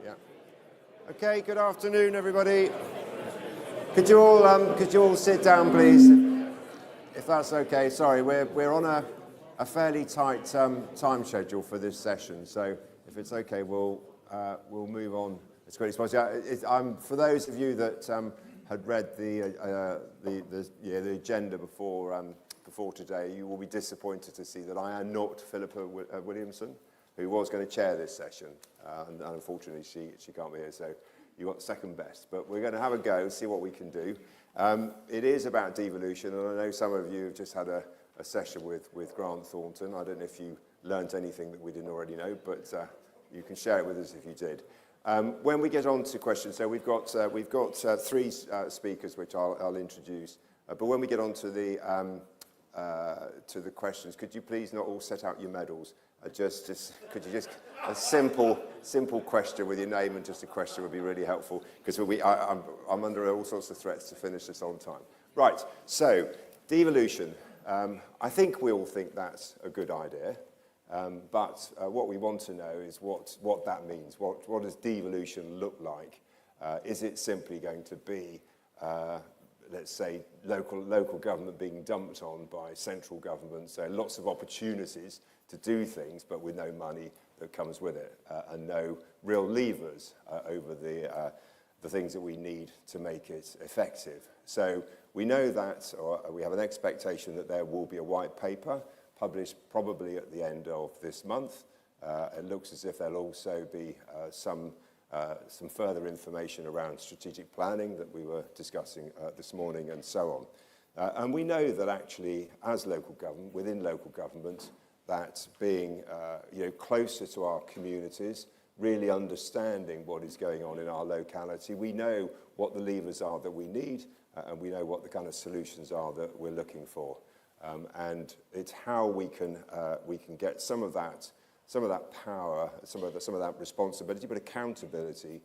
Yeah. Okay, good afternoon, everybody. Could you all sit down, please, if that's okay? Sorry, we're on a fairly tight time schedule for this session, so if it's okay, we'll move on as quickly as possible. For those of you that had read the agenda before today, you will be disappointed to see that I am not Philippa Williamson, who was going to chair this session, and unfortunately she can't be here, so you got second best. But we're going to have a go, see what we can do. It is about devolution, and I know some of you have just had a session with Grant Thornton. I don't know if you learnt anything that we didn't already know, but you can share it with us if you did. When we get on to questions, so we've got three speakers which I'll introduce. But when we get on to the questions, could you please not all set out your medals? Could you just a simple question with your name and just a question would be really helpful, because I'm under all sorts of threats to finish this on time. Right, so devolution. I think we all think that's a good idea, but what we want to know is what that means. What does devolution look like? Is it simply going to be let's say local government being dumped on by central government, so lots of opportunities to do things, but with no money that comes with it, and no real levers over the things that we need to make it effective. So we know that, or we have an expectation that there will be a white paper published probably at the end of this month. It looks as if there'll also be some further information around strategic planning that we were discussing this morning, and so on. And we know that actually, as local government, within local government, that being closer to our communities, really understanding what is going on in our locality, we know what the levers are that we need, and we know what the kind of solutions are that we're looking for. And it's how we can get some of that power, some of that responsibility, but accountability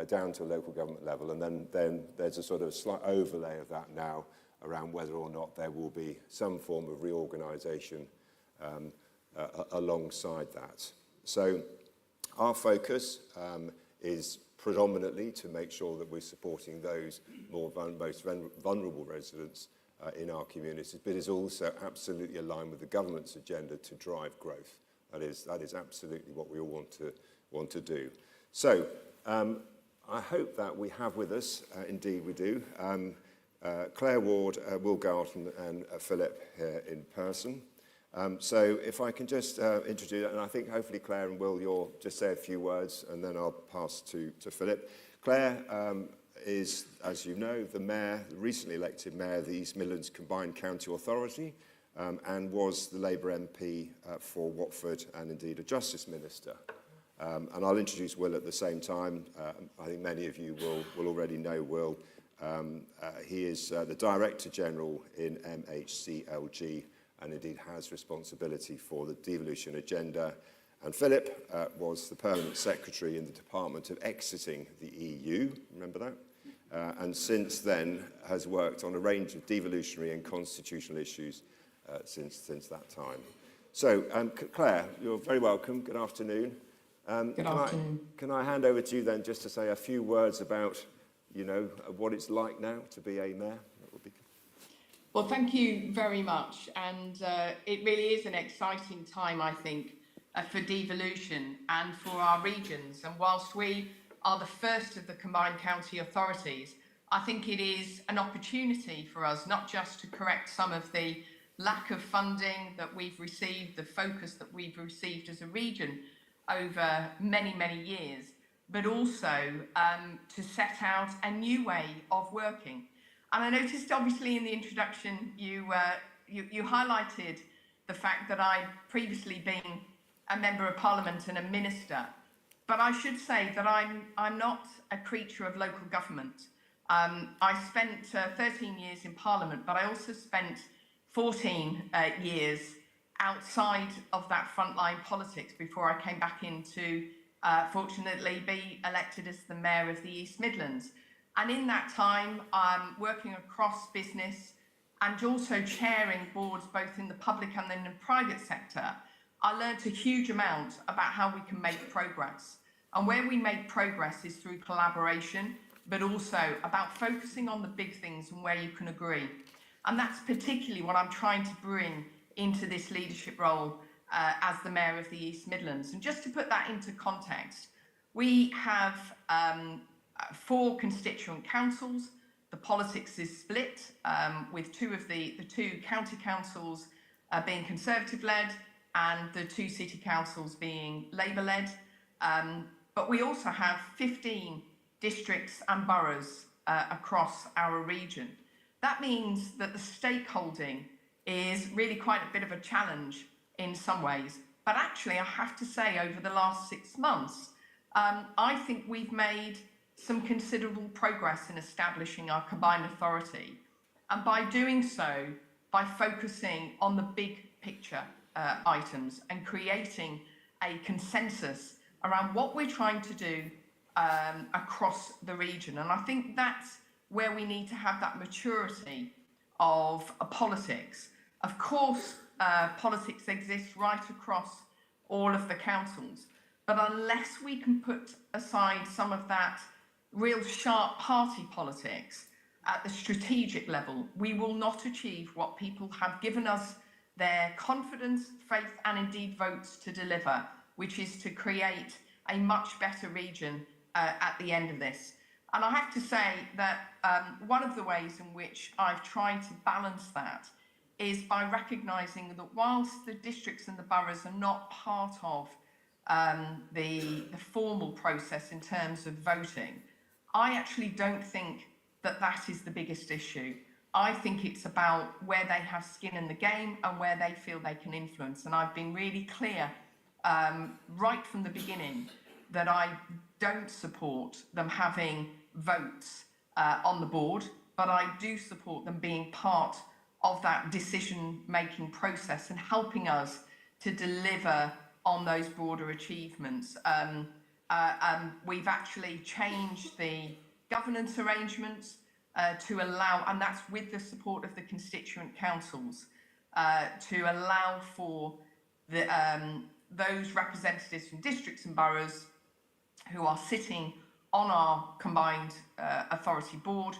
down to a local government level. And then there's a sort of slight overlay of that now around whether or not there will be some form of reorganisation alongside that. So our focus is predominantly to make sure that we're supporting those most vulnerable residents in our communities, but is also absolutely aligned with the government's agenda to drive growth. That is absolutely what we all want to do. So I hope that we have with us, indeed we do, Claire Ward, Will Garton and Philip here in person. So if I can just introduce, and I think hopefully Claire and Will, you'll just say a few words and then I'll pass to Philip. Claire is, as you know, the recently elected mayor of the East Midlands Combined County Authority, and was the Labour MP for Watford and indeed a Justice Minister. And I'll introduce Will at the same time. I think many of you will already know Will. He is the Director General in MHCLG and indeed has responsibility for the devolution agenda. And Philip was the Permanent Secretary in the Department of Exiting the EU, remember that? And since then has worked on a range of devolutionary and constitutional issues since that time. So, Claire, you're very welcome. Good afternoon. Good afternoon. Can I hand over to you then just to say a few words about, what it's like now to be a mayor? That would be good. Well, thank you very much. And it really is an exciting time, I think, for devolution and for our regions. And whilst we are the first of the combined county authorities, I think it is an opportunity for us not just to correct some of the lack of funding that we've received, the focus that we've received as a region over many, many years, but also to set out a new way of working. And I noticed, obviously, in the introduction, you highlighted the fact that I'd previously been a member of Parliament and a minister. But I should say that I'm not a creature of local government. I spent 13 years in Parliament, but I also spent 14 years outside of that frontline politics before I came back in to, fortunately, be elected as the Mayor of the East Midlands. And in that time, I'm working across business and also chairing boards both in the public and in the private sector. I learned a huge amount about how we can make progress. And where we make progress is through collaboration, but also about focusing on the big things and where you can agree. And that's particularly what I'm trying to bring into this leadership role as the Mayor of the East Midlands. And just to put that into context, we have 4 constituent councils. The politics is split, with the two county councils being Conservative-led and the 2 city councils being Labour-led. But we also have 15 districts and boroughs across our region. That means that the stakeholding is really quite a bit of a challenge in some ways. But actually, I have to say, over the last 6 months, I think we've made some considerable progress in establishing our combined authority. And by doing so, by focusing on the big picture items and creating a consensus around what we're trying to do across the region. And I think that's where we need to have that maturity of politics. Of course, politics exists right across all of the councils, but unless we can put aside some of that real sharp party politics at the strategic level, we will not achieve what people have given us their confidence, faith, and indeed votes to deliver, which is to create a much better region at the end of this. And I have to say that one of the ways in which I've tried to balance that is by recognising that whilst the districts and the boroughs are not part of the formal process in terms of voting, I actually don't think that that is the biggest issue. I think it's about where they have skin in the game and where they feel they can influence. And I've been really clear right from the beginning that I don't support them having votes on the board, but I do support them being part of that decision-making process and helping us to deliver on those broader achievements. We've actually changed the governance arrangements to allow, and that's with the support of the constituent councils, to allow for the, those representatives from districts and boroughs who are sitting on our combined authority board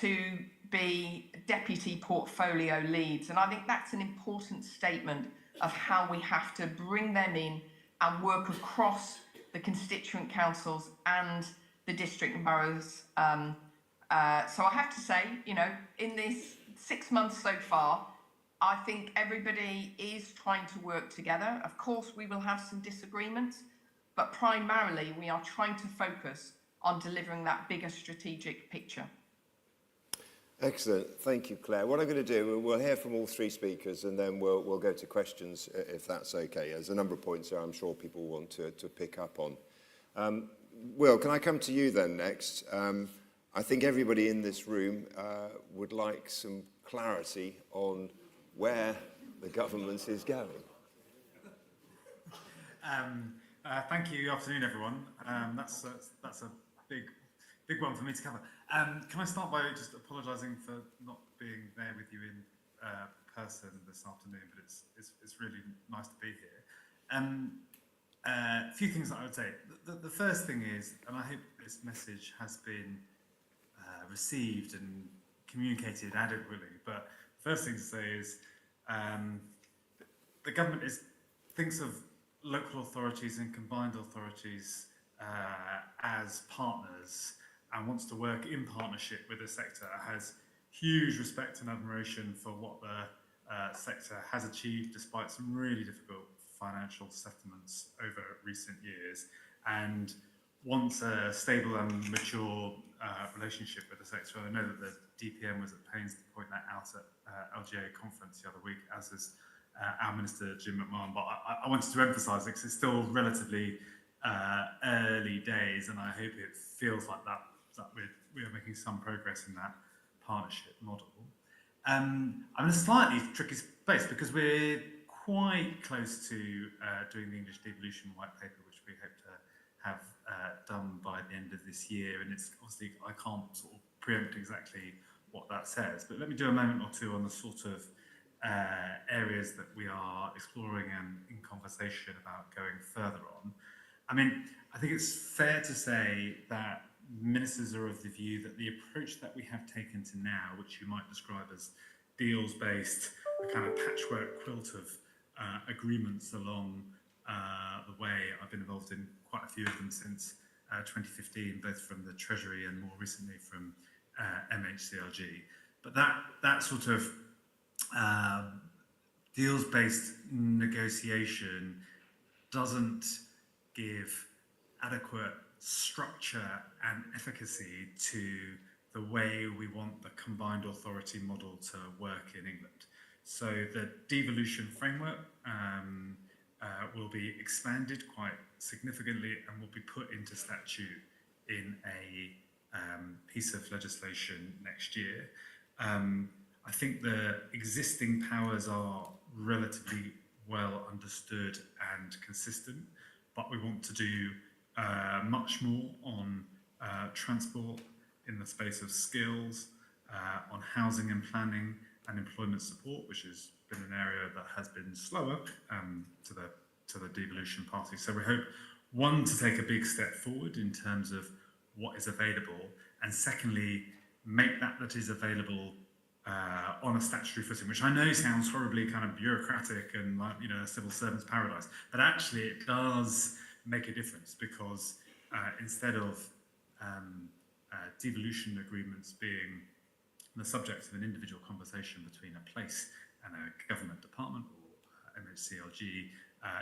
to be deputy portfolio leads. And I think that's an important statement of how we have to bring them in and work across the constituent councils and the district and boroughs. So I have to say, you know, in this 6 months so far, I think everybody is trying to work together. Of course, we will have some disagreements, but primarily we are trying to focus on delivering that bigger strategic picture. Excellent. Thank you, Claire. What I'm going to do, we'll hear from all 3 speakers and then we'll go to questions, if that's okay. There's a number of points there I'm sure people want to pick up on. Will, can I come to you then next? I think everybody in this room would like some clarity on where the government is going. Thank you. Good afternoon, everyone. That's a big one for me to cover. Can I start by just apologising for not being there with you in person this afternoon, but it's really nice to be here. A few things that I would say. The first thing is, and I hope this message has been received and communicated adequately, but the first thing to say is the government thinks of local authorities and combined authorities as partners and wants to work in partnership with the sector, has huge respect and admiration for what the sector has achieved despite some really difficult financial settlements over recent years, and wants a stable and mature relationship with the sector. I know that the DPM was at pains to point that out at LGA conference the other week, as is our Minister Jim McMahon, but I wanted to emphasise it because it's still relatively early days, and I hope it feels like that we are making some progress in that partnership model. I'm in a slightly tricky space because we're quite close to doing the English Devolution white paper, which we hope to have done by the end of this year, and it's obviously I can't sort of preempt exactly what that says, but let me do a moment or two on the sort of areas that we are exploring and in conversation about going further on. I mean, I think it's fair to say that ministers are of the view that the approach that we have taken to now, which you might describe as deals-based, a kind of patchwork quilt of agreements along the way. I've been involved in quite a few of them since 2015, both from the Treasury and more recently from MHCLG. But that sort of deals-based negotiation doesn't give adequate structure and efficacy to the way we want the combined authority model to work in England. So the devolution framework will be expanded quite significantly and will be put into statute in a piece of legislation next year. I think the existing powers are relatively well understood and consistent, but we want to do much more on transport, in the space of skills, on housing and planning and employment support, which has been an area that has been slower to the devolution party. So we hope, one, to take a big step forward in terms of what is available, and secondly, make that is available on a statutory footing, which I know sounds horribly kind of bureaucratic and like, you know, a civil servant's paradise, but actually it does make a difference, because instead of devolution agreements being the subject of an individual conversation between a place and a government department or MHCLG,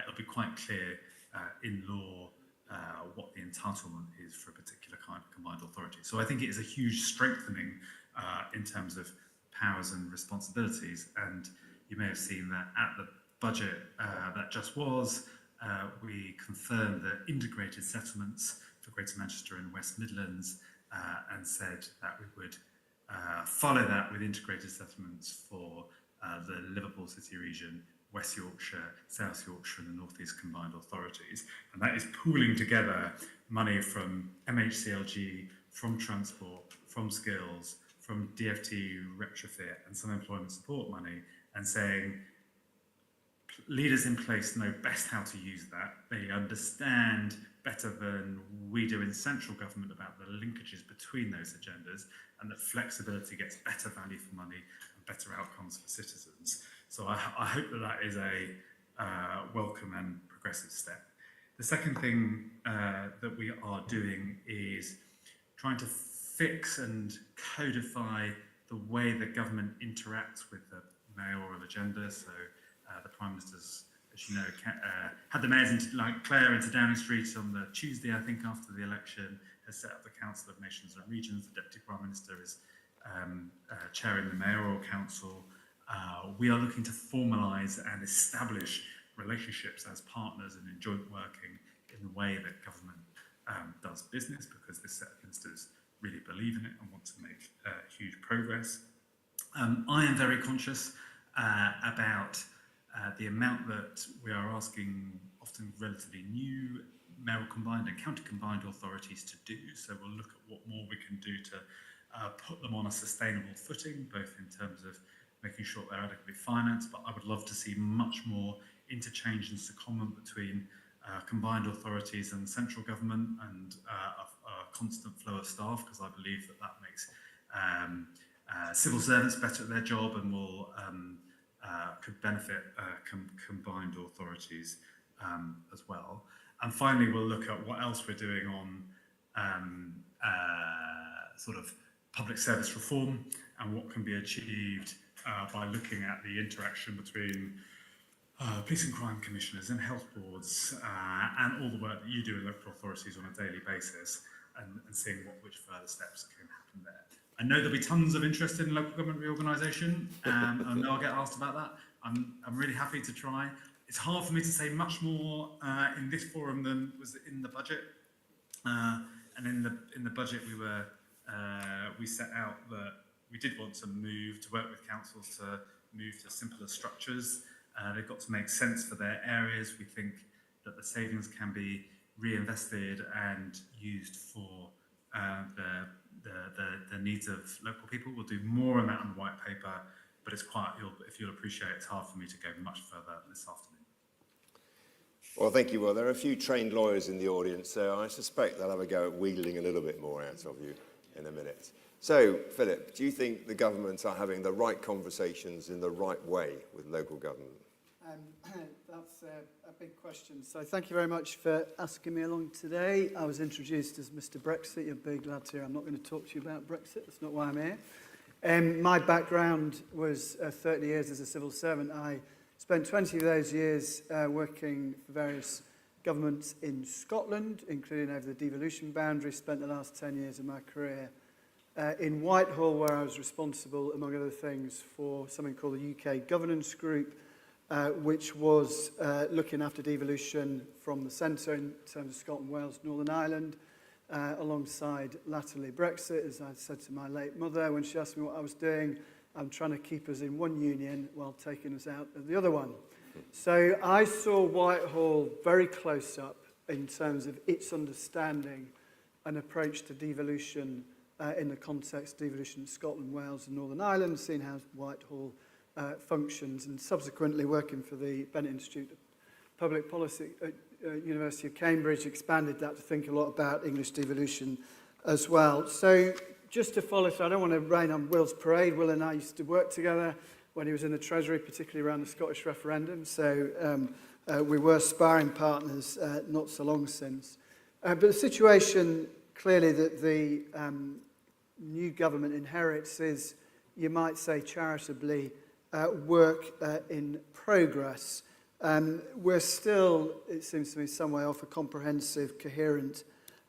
it'll be quite clear in law what the entitlement is for a particular kind of combined authority. So I think it is a huge strengthening in terms of powers and responsibilities. And you may have seen that at the budget that just was, we confirmed the integrated settlements for Greater Manchester and West Midlands, and said that we would follow that with integrated settlements for the Liverpool City region, West Yorkshire, South Yorkshire and the North East combined authorities. And that is pooling together money from MHCLG, from transport, from skills, from DFT retrofit and some employment support money, and saying leaders in place know best how to use that. They understand better than we do in central government about the linkages between those agendas, and that flexibility gets better value for money and better outcomes for citizens. So I hope that that is a welcome and progressive step. The second thing that we are doing is trying to fix and codify the way the government interacts with the mayoral agenda. So the Prime Minister's, as you know, had the mayors into, like Clare into Downing Street on the Tuesday, I think, after the election, has set up the Council of Nations and Regions. The Deputy Prime Minister is chairing the Mayoral Council. We are looking to formalise and establish relationships as partners and in joint working in the way that government does business, because this set of ministers really believe in it and want to make huge progress. I am very conscious about the amount that we are asking often relatively new mayoral combined and county combined authorities to do. So we'll look at what more we can do to put them on a sustainable footing, both in terms of making sure they're adequately financed, but I would love to see much more interchange and secondment between combined authorities and central government, and a constant flow of staff, because I believe that that makes civil servants better at their job and will could benefit combined authorities as well. And finally, we'll look at what else we're doing on sort of public service reform and what can be achieved by looking at the interaction between police and crime commissioners and health boards and all the work that you do in local authorities on a daily basis, and seeing which further steps can happen there. I know there'll be tons of interest in local government reorganisation, and I know I'll get asked about that. I'm really happy to try. It's hard for me to say much more in this forum than was in the budget. And in the budget we set out that we did want to work with councils to move to simpler structures. They've got to make sense for their areas. We think that the savings can be reinvested and used for the needs of local people. We'll do more on that on the white paper, but it's quite, if you'll appreciate, it's hard for me to go much further this afternoon. Well, thank you. Well, there are a few trained lawyers in the audience, so I suspect they'll have a go at wheedling a little bit more out of you in a minute. So, Philip, do you think the governments are having the right conversations in the right way with local government? That's a big question. So thank you very much for asking me along today. I was introduced as Mr. Brexit. You're big lads here. I'm not going to talk to you about Brexit. That's not why I'm here. My background was 30 years as a civil servant. I spent 20 of those years working for various governments in Scotland, including over the devolution boundary. Spent the last 10 years of my career in Whitehall, where I was responsible, among other things, for something called the UK Governance Group, which was looking after devolution from the centre in terms of Scotland, Wales, Northern Ireland, alongside latterly Brexit. As I said to my late mother when she asked me what I was doing, I'm trying to keep us in one union while taking us out of the other one. So I saw Whitehall very close up in terms of its understanding and approach to devolution in the context of devolution in Scotland, Wales and Northern Ireland, seeing how Whitehall functions, and subsequently working for the Bennett Institute of Public Policy at University of Cambridge, expanded that to think a lot about English devolution as well. So just to follow, so I don't want to rain on Will's parade. Will and I used to work together when he was in the Treasury, particularly around the Scottish referendum. So we were sparring partners not so long since. But the situation clearly that the new government inherits is, you might say charitably, work in progress. We're still, it seems to me, some way off a comprehensive, coherent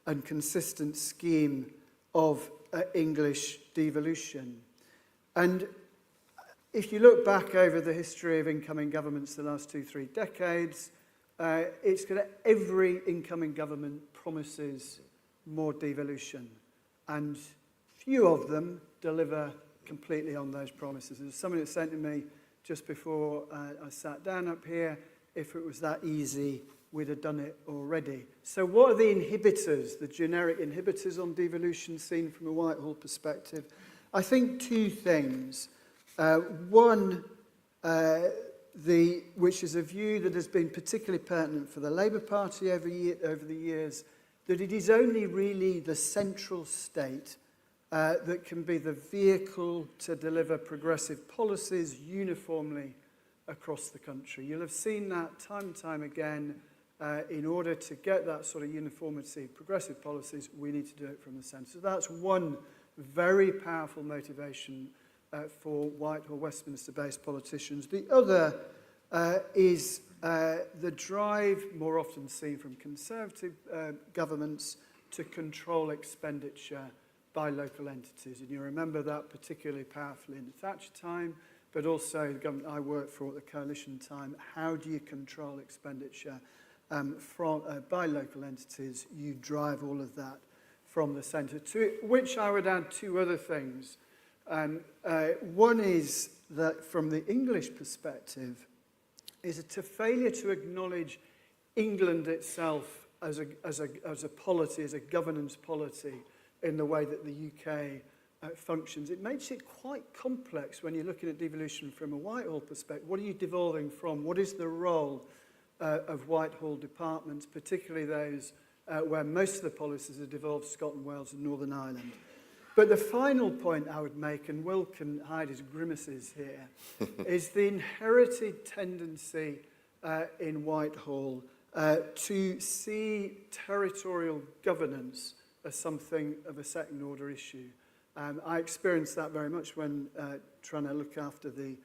and consistent scheme of English devolution. And if you look back over the history of incoming governments the last 2-3 decades, it's going to, every incoming government promises more devolution, and few of them deliver completely on those promises. There's somebody that said to me just before I sat down up here, if it was that easy, we'd have done it already. So what are the inhibitors, the generic inhibitors on devolution seen from a Whitehall perspective? I think two things. One, which is a view that has been particularly pertinent for the Labour Party over the years, that it is only really the central state that can be the vehicle to deliver progressive policies uniformly across the country. You'll have seen that time and time again. In order to get that sort of uniformity, progressive policies, we need to do it from the centre. So that's one very powerful motivation for Whitehall, Westminster-based politicians. The other is the drive, more often seen from Conservative governments, to control expenditure by local entities. And you remember that particularly powerfully in the Thatcher time, but also the government I worked for at the coalition time. How do you control expenditure by local entities? You drive all of that from the centre, to which I would add two other things. One is that from the English perspective, is a failure to acknowledge England itself as a polity, as a governance polity, in the way that the UK functions. It makes it quite complex when you're looking at devolution from a Whitehall perspective. What are you devolving from? What is the role of Whitehall departments, particularly those where most of the policies are devolved to Scotland, Wales and Northern Ireland? But the final point I would make, and Will can hide his grimaces here, is the inherited tendency in Whitehall to see territorial governance as something of a second order issue. I experienced that very much when trying to look after the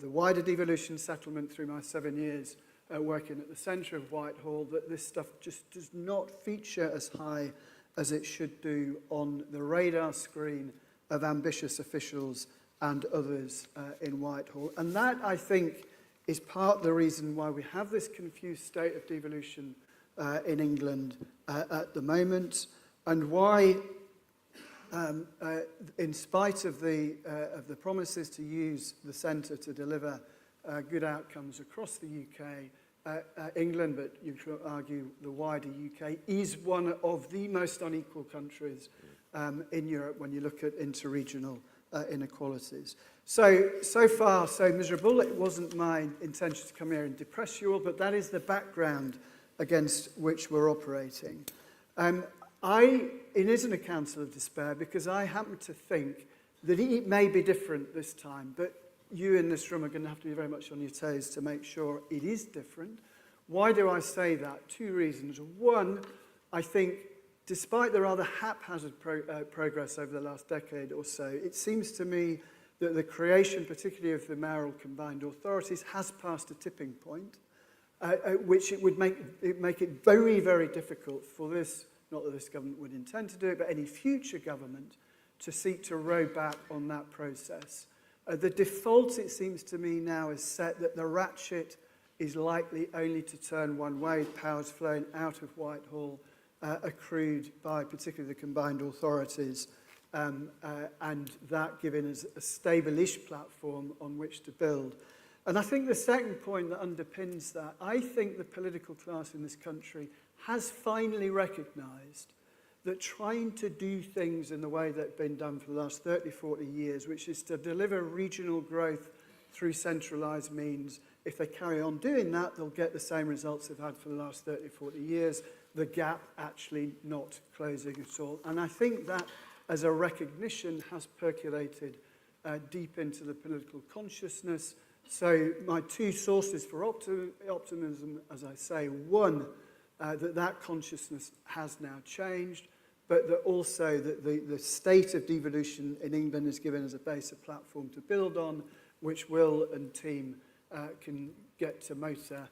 wider devolution settlement through my 7 years working at the centre of Whitehall, that this stuff just does not feature as high as it should do on the radar screen of ambitious officials and others in Whitehall. And that, I think, is part of the reason why we have this confused state of devolution in England at the moment, and why, in spite of the promises to use the centre to deliver good outcomes across the UK, England, but you could argue the wider UK, is one of the most unequal countries in Europe when you look at interregional inequalities. So far, so miserable. It wasn't my intention to come here and depress you all, but that is the background against which we're operating. It isn't a counsel of despair, because I happen to think that it may be different this time, but you in this room are going to have to be very much on your toes to make sure it is different. Why do I say that? Two reasons. One, I think despite the rather haphazard progress over the last decade or so, it seems to me that the creation, particularly of the mayoral combined authorities, has passed a tipping point, which it would make it very, very difficult for this, not that this government would intend to do it, but any future government to seek to row back on that process. The default, it seems to me now, is set that the ratchet is likely only to turn one way, powers flowing out of Whitehall, accrued by particularly the combined authorities, and that giving us a stable-ish platform on which to build. And I think the second point that underpins that, I think the political class in this country has finally recognised that trying to do things in the way that have been done for the last 30, 40 years, which is to deliver regional growth through centralised means, if they carry on doing that, they'll get the same results they've had for the last 30, 40 years, the gap actually not closing at all. And I think that, as a recognition, has percolated deep into the political consciousness. So my two sources for optimism, as I say, one, that consciousness has now changed, but that also that the state of devolution in England is given as a base, a platform to build on, which Will and team can get to motor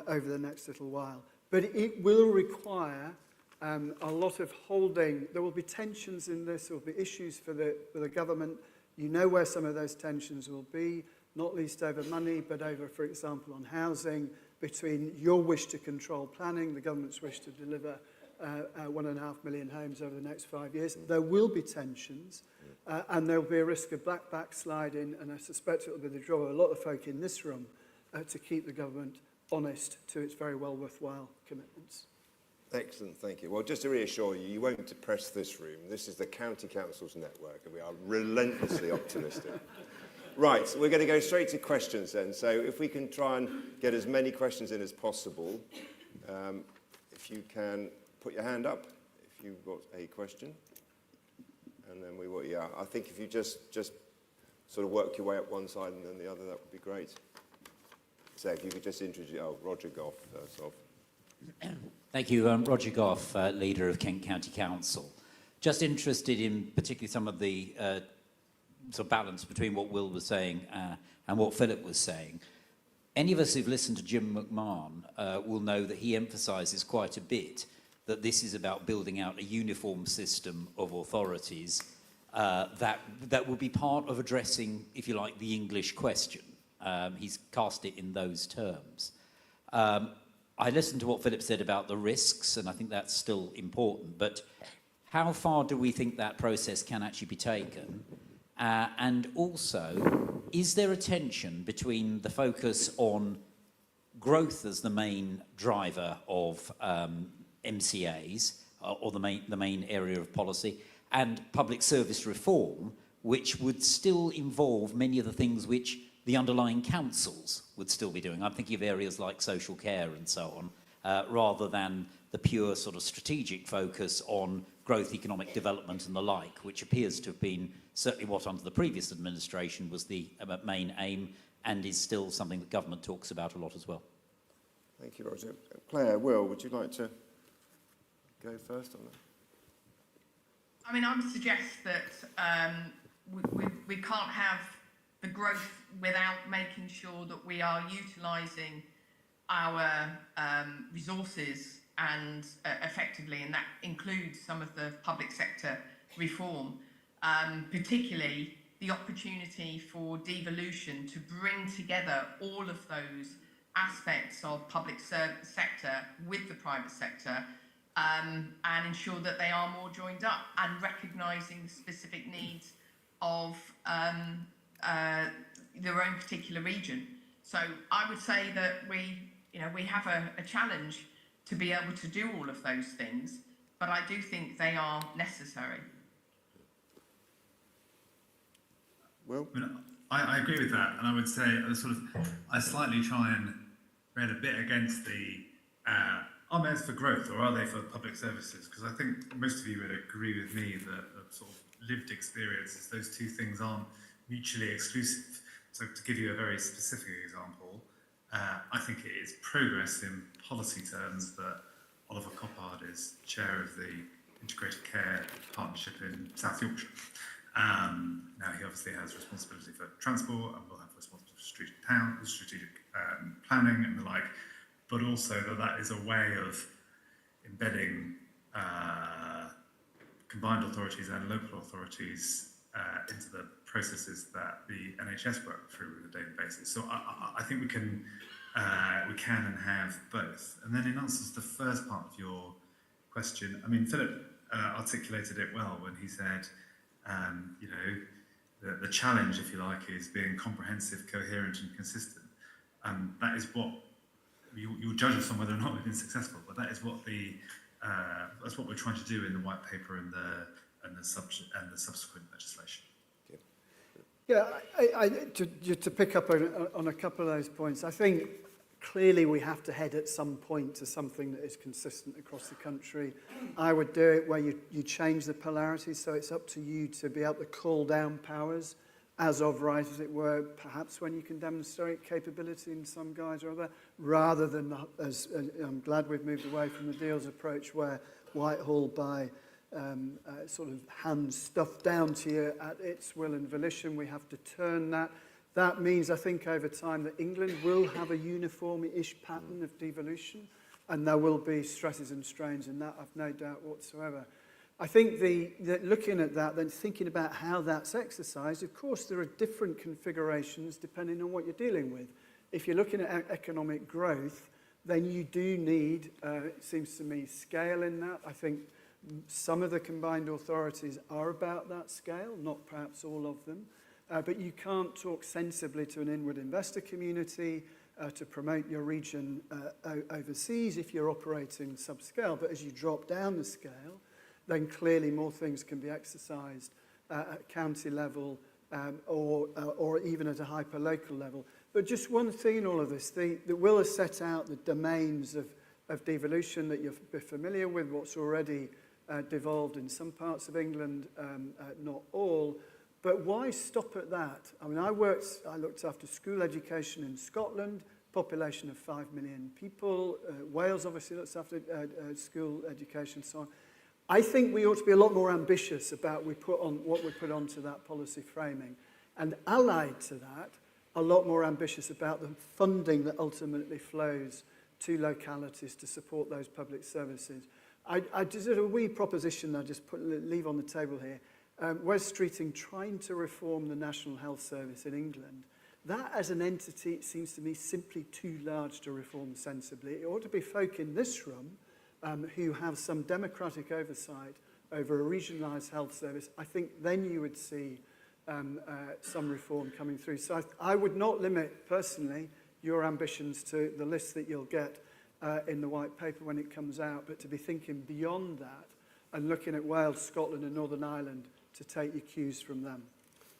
over the next little while. But it will require a lot of holding. There will be tensions in this, there will be issues for the government. You know where some of those tensions will be, not least over money, but over, for example, on housing, between your wish to control planning, the government's wish to deliver 1.5 million homes over the next 5 years. There will be tensions, and there will be a risk of backsliding, and I suspect it will be the job of a lot of folk in this room to keep the government honest to its very well worthwhile commitments. Excellent, thank you. Well, just to reassure you, you won't depress this room. This is the County Council's network, and we are relentlessly optimistic. Right, we're going to go straight to questions then. So if we can try and get as many questions in as possible. If you can put your hand up if you've got a question. And then we will, yeah, I think if you just sort of work your way up one side and then the other, that would be great. So if you could just introduce, Roger Goff first off. Thank you. Roger Goff, leader of Kent County Council. Just interested in particularly some of the sort of balance between what Will was saying and what Philip was saying. Any of us who've listened to Jim McMahon will know that he emphasises quite a bit that this is about building out a uniform system of authorities that will be part of addressing, if you like, the English question. He's cast it in those terms. I listened to what Philip said about the risks, and I think that's still important, but how far do we think that process can actually be taken? And also, is there a tension between the focus on growth as the main driver of MCAs, or the main area of policy, and public service reform, which would still involve many of the things which the underlying councils would still be doing? I'm thinking of areas like social care and so on, rather than the pure sort of strategic focus on growth, economic development and the like, which appears to have been certainly what under the previous administration was the main aim, and is still something that government talks about a lot as well. Thank you, Roger. Claire, Will, would you like to go first on that? I mean, I would suggest that we can't have the growth without making sure that we are utilising our resources and effectively, and that includes some of the public sector reform, particularly the opportunity for devolution to bring together all of those aspects of public sector with the private sector, and ensure that they are more joined up and recognising the specific needs of their own particular region. So I would say that we have a challenge to be able to do all of those things, but I do think they are necessary. Will? I mean, I agree with that, and I would say I slightly try and read a bit against the are mayors for growth or are they for public services? Because I think most of you would agree with me that the sort of lived experience is those two things aren't mutually exclusive. So to give you a very specific example, I think it is progress in policy terms that Oliver Coppard is chair of the Integrated Care Partnership in South Yorkshire. Now he obviously has responsibility for transport and will have responsibility for strategic planning and the like, but also that is a way of embedding combined authorities and local authorities into the processes that the NHS work through on a daily basis. So I think we can and have both. And then in answer to the first part of your question, I mean, Philip articulated it well when he said, you know, the challenge, if you like, is being comprehensive, coherent and consistent. That is what you'll judge us on whether or not we've been successful, but that is what that's what we're trying to do in the white paper and the subsequent legislation. Yeah, to pick up on a couple of those points, I think clearly we have to head at some point to something that is consistent across the country. I would do it where you change the polarity, so it's up to you to be able to call down powers as of right, as it were, perhaps when you can demonstrate capability in some guise or other, rather than, as I'm glad we've moved away from the deals approach where Whitehall by sort of hands stuff down to you at its will and volition. We have to turn that. That means, I think, over time that England will have a uniform-ish pattern of devolution, and there will be stresses and strains in that, I've no doubt whatsoever. I think looking at that, then thinking about how that's exercised, of course, there are different configurations depending on what you're dealing with. If you're looking at economic growth, then you do need, it seems to me, scale in that. I think some of the combined authorities are about that scale, not perhaps all of them. But you can't talk sensibly to an inward investor community to promote your region overseas if you're operating subscale. But as you drop down the scale, then clearly more things can be exercised at county level or even at a hyper-local level. But just one thing in all of this, the Will has set out the domains of devolution that you're familiar with, what's already devolved in some parts of England, not all. But why stop at that? I mean, I looked after school education in Scotland, population of 5 million people. Wales obviously looks after school education, so on. I think we ought to be a lot more ambitious about what we put onto that policy framing. And allied to that, a lot more ambitious about the funding that ultimately flows to localities to support those public services. I just did a wee proposition I just leave on the table here. Wes Streeting trying to reform the National Health Service in England. That as an entity, it seems to me, simply too large to reform sensibly. It ought to be folk in this room who have some democratic oversight over a regionalised health service. I think then you would see some reform coming through. So I would not limit, personally, your ambitions to the list that you'll get in the white paper when it comes out, but to be thinking beyond that and looking at Wales, Scotland and Northern Ireland to take your cues from them.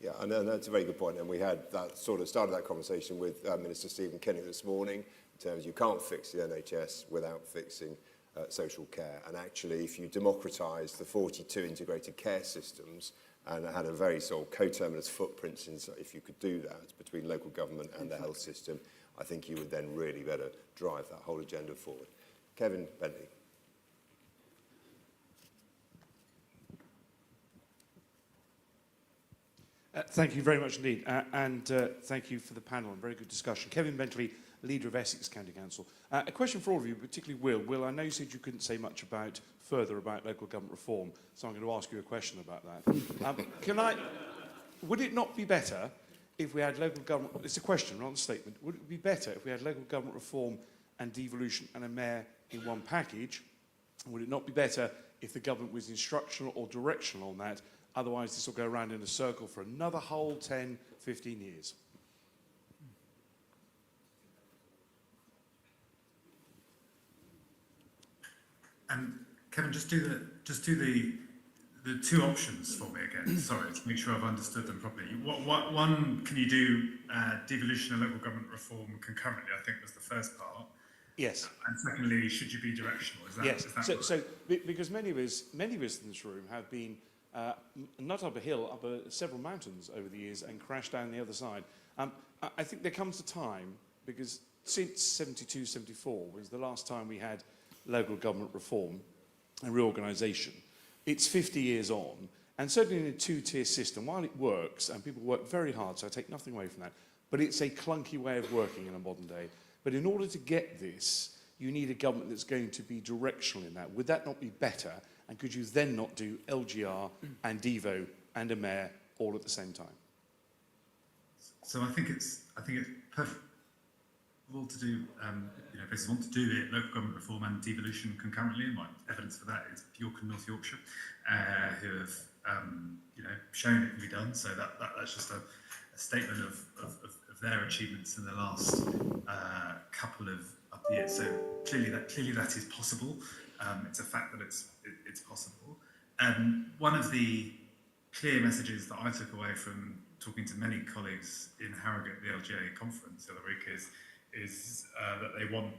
Yeah, and that's a very good point. And we had that sort of started that conversation with Minister Stephen Kenny this morning in terms of you can't fix the NHS without fixing social care. And actually, if you democratise the 42 integrated care systems and had a very sort of coterminous footprints, if you could do that between local government and the health system, I think you would then really better drive that whole agenda forward. Kevin Bentley. Thank you very much indeed, and thank you for the panel and very good discussion. Kevin Bentley, leader of Essex County Council. A question for all of you, particularly Will. Will, I know you said you couldn't say much further about local government reform, so I'm going to ask you a question about that. Would it not be better if we had local government, it's a question, not a statement, would it be better if we had local government reform and devolution and a mayor in one package? Would it not be better if the government was instructional or directional on that? Otherwise, this will go around in a circle for another whole 10, 15 years. And Kevin, just do the two options for me again. Sorry, to make sure I've understood them properly. One, can you do devolution and local government reform concurrently? I think was the first part. Yes. And secondly, should you be directional? Is that, Yes. is that Because many of us in this room have been not up a hill, up several mountains over the years and crashed down the other side. I think there comes a time, because since 72, 74 was the last time we had local government reform and reorganisation. It's 50 years on, and certainly in a two-tier system, while it works, and people work very hard, so I take nothing away from that, but it's a clunky way of working in a modern day. But in order to get this, you need a government that's going to be directional in that. Would that not be better? And could you then not do LGR and Devo and a mayor all at the same time? So I think it's perfect to do. Places want to do it, local government reform and devolution concurrently. And my evidence for that is York and North Yorkshire, who have shown it can be done. So that's just a statement of their achievements in the last couple of years. So clearly that is possible. It's a fact that it's possible. One of the clear messages that I took away from talking to many colleagues in Harrogate at the LGA conference the other week is that they want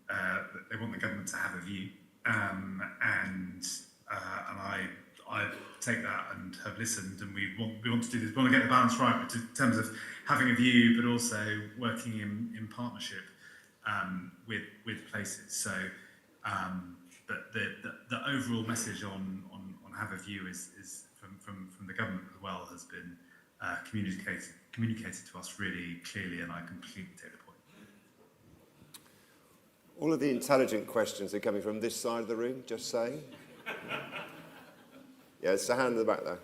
the government to have a view, and I take that and have listened, and we want to do this. We want to get the balance right in terms of having a view, but also working in partnership with places. So, but the overall message on have a view is from the government as well has been communicated to us really clearly, and I completely take the point. All of the intelligent questions are coming from this side of the room, just saying. Yeah, it's a hand in the back there.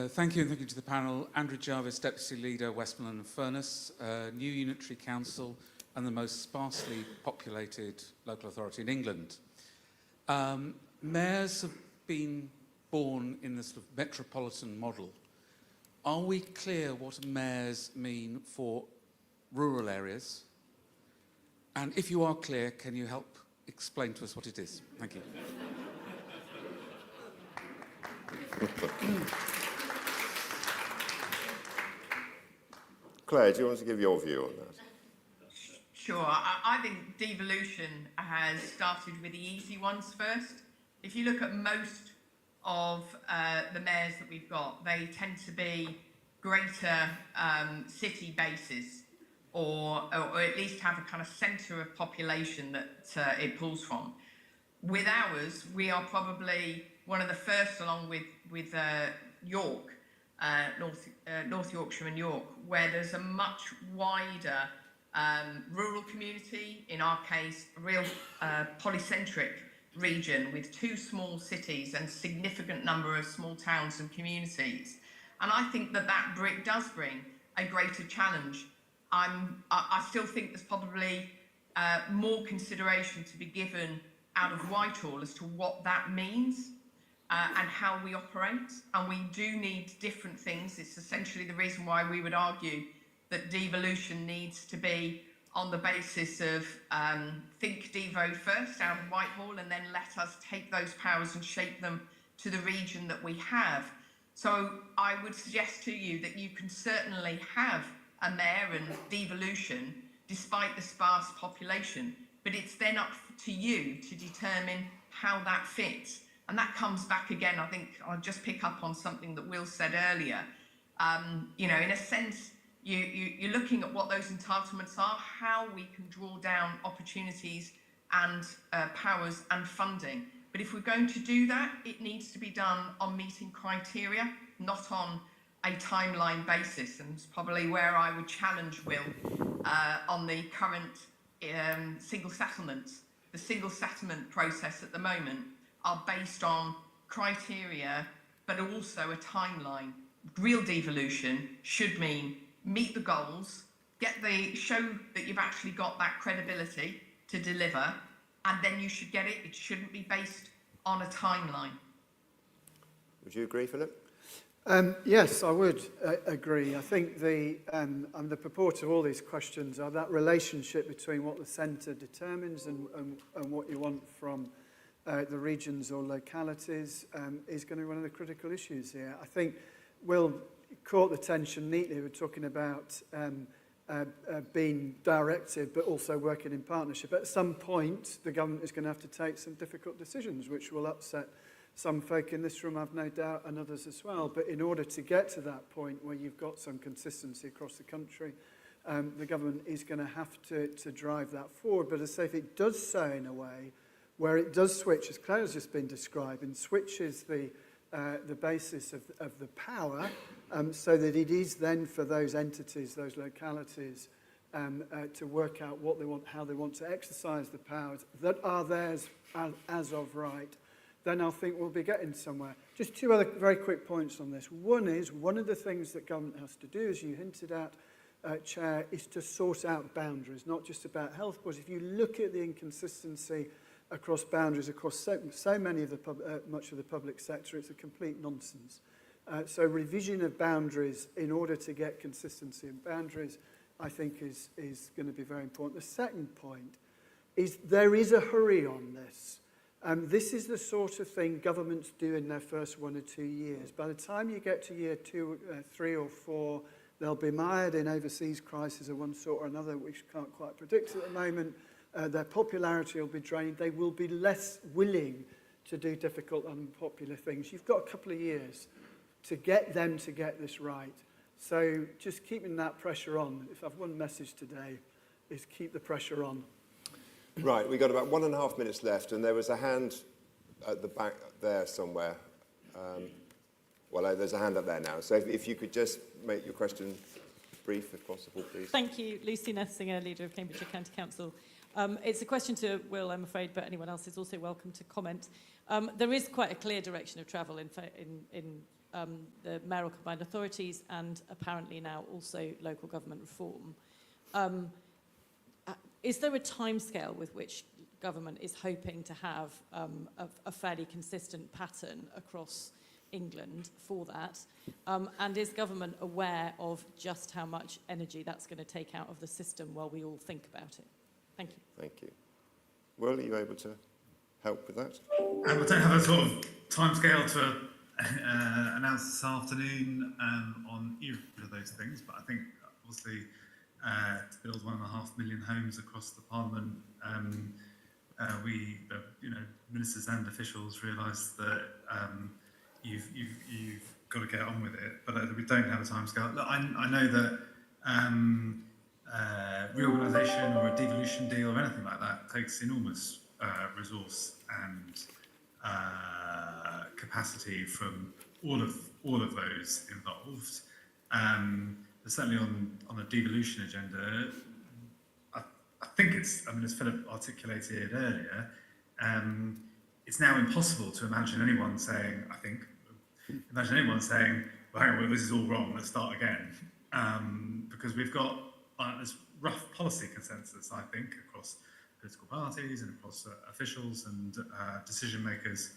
Thank you, and thank you to the panel. Andrew Jarvis, Deputy Leader, Westmoreland and Furness, new unitary council and the most sparsely populated local authority in England. Mayors have been born in the sort of metropolitan model. Are we clear what mayors mean for rural areas? And if you are clear, can you help explain to us what it is? Thank you. Claire, do you want to give your view on that? Sure. I think devolution has started with the easy ones first. If you look at most of the mayors that we've got, they tend to be greater city bases, or at least have a kind of centre of population that it pulls from. With ours, we are probably one of the first, along with York, North Yorkshire and York, where there's a much wider rural community, in our case, a real polycentric region with two small cities and significant number of small towns and communities. And I think that does bring a greater challenge. I still think there's probably more consideration to be given out of Whitehall as to what that means and how we operate. And we do need different things. It's essentially the reason why we would argue that devolution needs to be on the basis of think Devo first out of Whitehall, and then let us take those powers and shape them to the region that we have. So I would suggest to you that you can certainly have a mayor and devolution despite the sparse population, but it's then up to you to determine how that fits. And that comes back again, I think I'll just pick up on something that Will said earlier. In a sense, you're looking at what those entitlements are, how we can draw down opportunities and powers and funding. But if we're going to do that, it needs to be done on meeting criteria, not on a timeline basis. And it's probably where I would challenge Will on the current single settlements. The single settlement process at the moment are based on criteria, but also a timeline. Real devolution should mean meet the goals, show that you've actually got that credibility to deliver, and then you should get it. It shouldn't be based on a timeline. Would you agree, Philip? Yes, I would agree. I think I'm the purport of all these questions are that relationship between what the centre determines and what you want from the regions or localities is going to be one of the critical issues here. I think Will caught the tension neatly. We're talking about being directed but also working in partnership. At some point, the government is going to have to take some difficult decisions which will upset some folk in this room, I've no doubt, and others as well. But in order to get to that point where you've got some consistency across the country, the government is going to have to drive that forward. But as I say, if it does so in a way where it does switch, as Claire has just been describing, switches the basis of the power so that it is then for those entities, those localities, to work out what they want, how they want to exercise the powers that are theirs as of right, then I think we'll be getting somewhere. Just two other very quick points on this. One is, one of the things that government has to do, as you hinted at, Chair, is to sort out boundaries, not just about health, but if you look at the inconsistency across boundaries, across so many of much of the public sector, it's a complete nonsense. So revision of boundaries in order to get consistency in boundaries, I think is going to be very important. The second point is there is a hurry on this. This is the sort of thing governments do in their first 1 or 2 years. By the time you get to year 2, 3 or 4, they'll be mired in overseas crises of one sort or another, which you can't quite predict at the moment. Their popularity will be drained. They will be less willing to do difficult, unpopular things. You've got a couple of years to get them to get this right. So just keeping that pressure on. If I've one message today, is keep the pressure on. Right, we've got about 1.5 minutes left, and there was a hand at the back there somewhere. There's a hand up there now. So if you could just make your question brief, if possible, please. Thank you. Lucy Nessinger, Leader of Cambridgeshire County Council. It's a question to Will, I'm afraid, but anyone else is also welcome to comment. There is quite a clear direction of travel in the mayoral combined authorities and apparently now also local government reform. Is there a timescale with which government is hoping to have a fairly consistent pattern across England for that? And is government aware of just how much energy that's going to take out of the system while we all think about it? Thank you. Thank you. Will, are you able to help with that? I don't have a sort of timescale to announce this afternoon on either of those things, but I think obviously to build 1.5 million homes across the Parliament, we, ministers and officials realise that you've got to get on with it, but we don't have a timescale. Look, I know that reorganisation or a devolution deal or anything like that takes enormous resource and capacity from all of those involved. But certainly on the devolution agenda, I think it's, as Philip articulated earlier, it's now impossible to imagine anyone saying, well, hang on, this is all wrong, let's start again. Because we've got this rough policy consensus, I think, across political parties and across officials and decision makers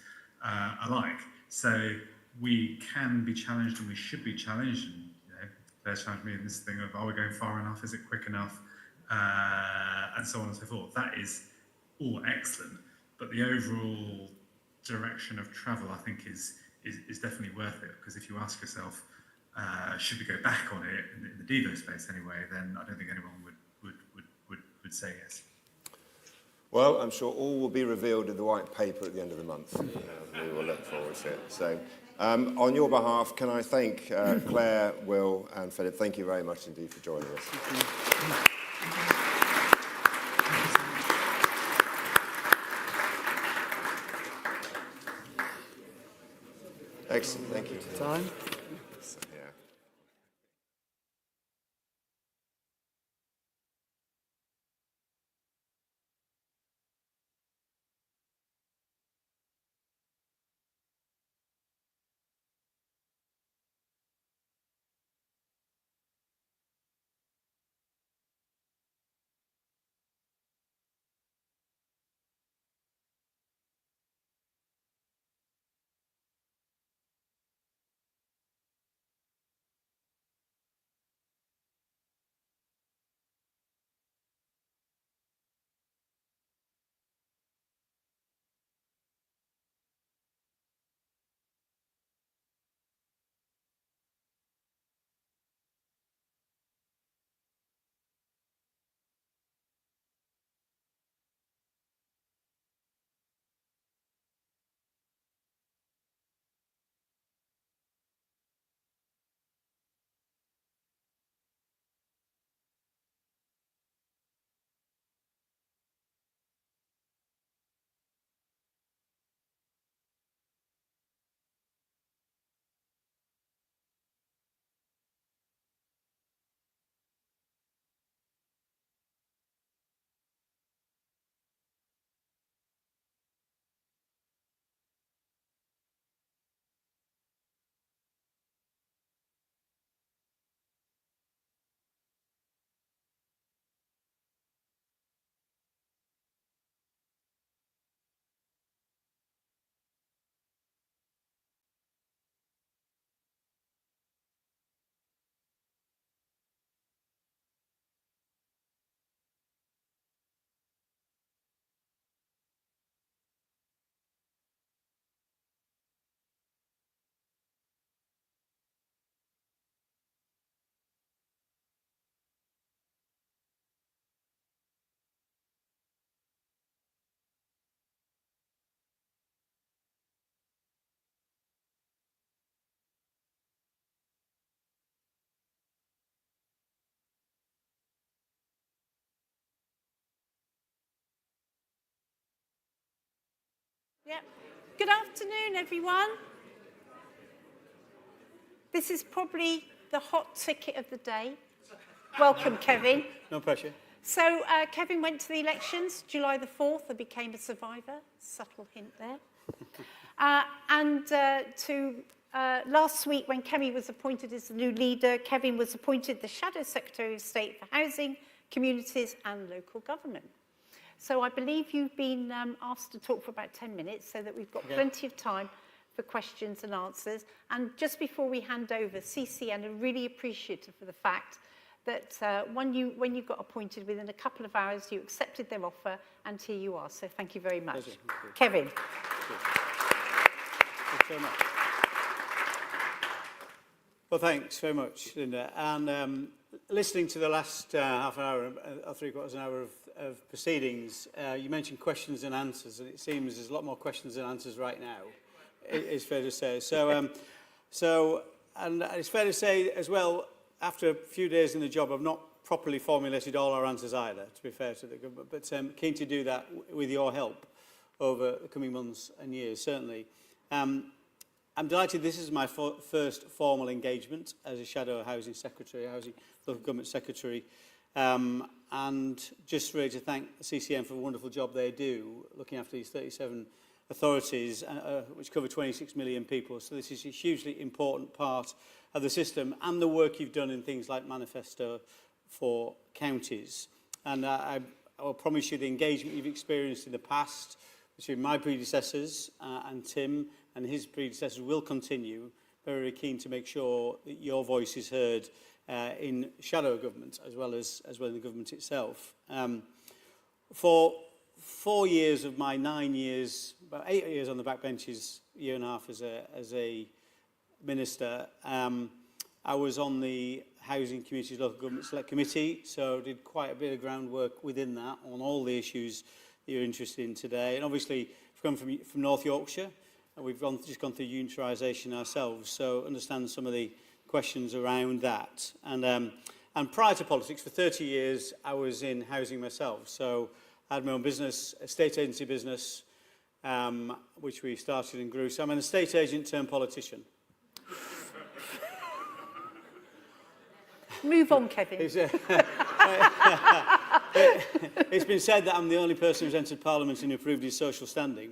alike. So we can be challenged and we should be challenged. And, Claire challenged me in this thing of, are we going far enough? Is it quick enough? And so on and so forth. That is all excellent, but the overall direction of travel, I think, is definitely worth it. Because if you ask yourself, should we go back on it in the Devo space anyway, then I don't think anyone would say yes. Well, I'm sure all will be revealed in the white paper at the end of the month. We will look forward to it. So, on your behalf, can I thank Claire, Will and Philip. Thank you very much indeed for joining us. Excellent, thank you. Time. Yep. Good afternoon, everyone. This is probably the hot ticket of the day. Welcome, Kevin. No pressure. So, Kevin went to the elections July the 4th and became a survivor. Subtle hint there. Last week, when Kemi was appointed as the new leader, Kevin was appointed the Shadow Secretary of State for Housing, Communities and Local Government. So I believe you've been asked to talk for about 10 minutes so that we've got plenty of time for questions and answers. And just before we hand over, CCN are really appreciative for the fact that when you got appointed, within a couple of hours, you accepted their offer, and here you are. So thank you very much. Pleasure. Thank you. Kevin. Thanks very much. Well, thanks very much, Linda. And listening to the last half an hour or three-quarters an hour of proceedings, you mentioned questions and answers, and it seems there's a lot more questions and answers right now, it's fair to say. And it's fair to say as well, after a few days in the job, I've not properly formulated all our answers either, to be fair to the government, but keen to do that with your help over the coming months and years, certainly. I'm delighted this is my first formal engagement as a Shadow Housing Secretary, Housing Local Government Secretary, and just really to thank the CCN for the wonderful job they do, looking after these 37 authorities, which cover 26 million people. So this is a hugely important part of the system, and the work you've done in things like Manifesto for counties. And I will promise you the engagement you've experienced in the past between my predecessors and Tim and his predecessors will continue. Very, very keen to make sure that your voice is heard in shadow government as well in the government itself. For 4 years of my 9 years, about 8 years on the backbenches, year and a half as a minister, I was on the Housing, Communities, Local Government Select Committee, so did quite a bit of groundwork within that on all the issues that you're interested in today. And obviously, we've come from North Yorkshire, and we've just gone through unitarisation ourselves, so understand some of the questions around that. And prior to politics, for 30 years, I was in housing myself. So I had my own business, a estate agency business, which we started and grew. So I'm an estate agent turned politician. Move on, Kevin. It's been said that I'm the only person who's entered Parliament and approved his social standing.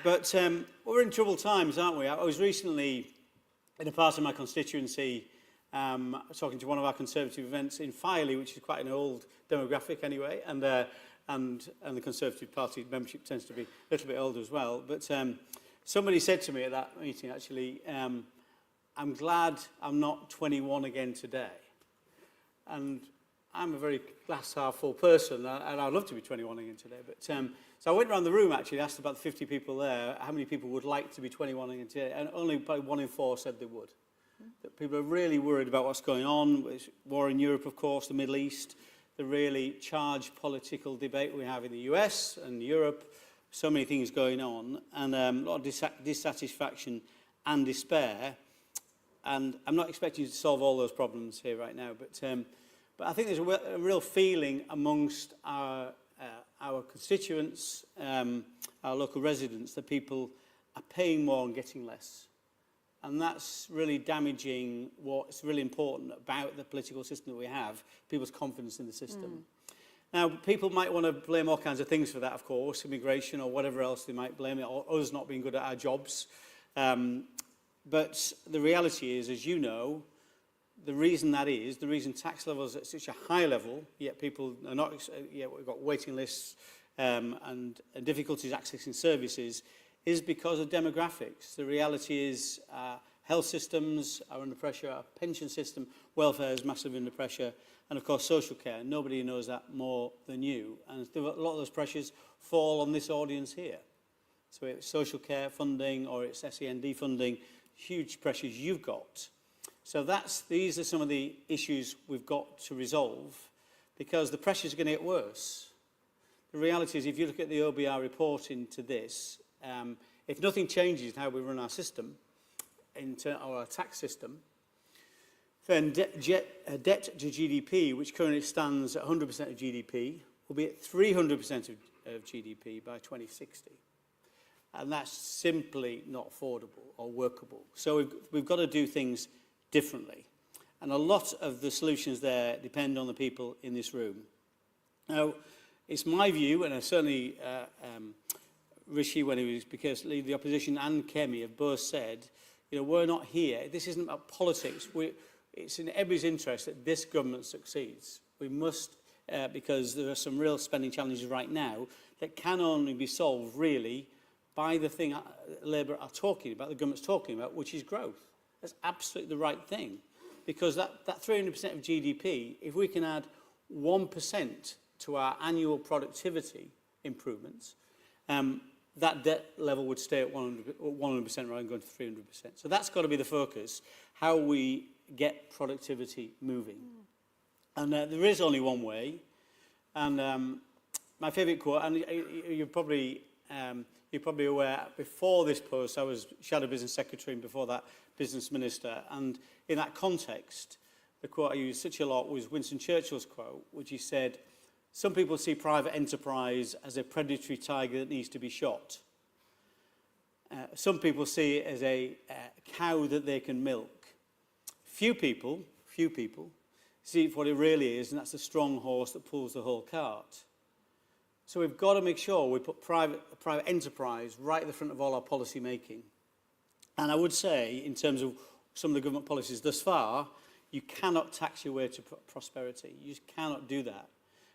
But we're in troubled times, aren't we? I was recently in a part of my constituency talking to one of our Conservative events in Filey, which is quite an old demographic anyway, and the Conservative Party membership tends to be a little bit older as well. But somebody said to me at that meeting, actually, I'm glad I'm not 21 again today. And I'm a very glass half full person, and I'd love to be 21 again today. But so I went around the room, actually, asked about the 50 people there, how many people would like to be 21 again today, and only probably 1 in 4 said they would. That people are really worried about what's going on. There's war in Europe, of course, the Middle East, the really charged political debate we have in the US and Europe, so many things going on, and a lot of dissatisfaction and despair. And I'm not expecting you to solve all those problems here right now, but I think there's a real feeling amongst our constituents, our local residents, that people are paying more and getting less. And that's really damaging what's really important about the political system that we have, people's confidence in the system. Now, people might want to blame all kinds of things for that, of course, immigration or whatever else they might blame it, or us not being good at our jobs. But the reality is, as you know, the reason tax levels are at such a high level, yet people are not, yet we've got waiting lists and difficulties accessing services, is because of demographics. The reality is health systems are under pressure, our pension system, welfare is massively under pressure, and of course social care. Nobody knows that more than you. And a lot of those pressures fall on this audience here. So it's social care funding or it's SEND funding, huge pressures you've got. So these are some of the issues we've got to resolve, because the pressures are going to get worse. The reality is, if you look at the OBR report into this, if nothing changes in how we run our system, or our tax system, then debt to GDP, which currently stands at 100% of GDP, will be at 300% of GDP by 2060. And that's simply not affordable or workable. So we've got to do things differently. And a lot of the solutions there depend on the people in this room. Now, it's my view, and I certainly Rishi, when he was because the opposition, and Kemi have both said, you know, we're not here. This isn't about politics. It's in everybody's interest that this government succeeds. We must, because there are some real spending challenges right now that can only be solved really by the thing Labour are talking about, the government's talking about, which is growth. That's absolutely the right thing. Because that 300% of GDP, if we can add 1% to our annual productivity improvements, that debt level would stay at 100% rather than going to 300%. So that's got to be the focus, how we get productivity moving. And there is only one way. And my favourite quote, and you're probably aware, before this post, I was Shadow Business Secretary and before that Business Minister. And in that context, the quote I used such a lot was Winston Churchill's quote, which he said, some people see private enterprise as a predatory tiger that needs to be shot. Some people see it as a cow that they can milk. Few people see it for what it really is, and that's a strong horse that pulls the whole cart. So we've got to make sure we put private enterprise right at the front of all our policy making. And I would say, in terms of some of the government policies thus far, you cannot tax your way to prosperity. You just cannot do that.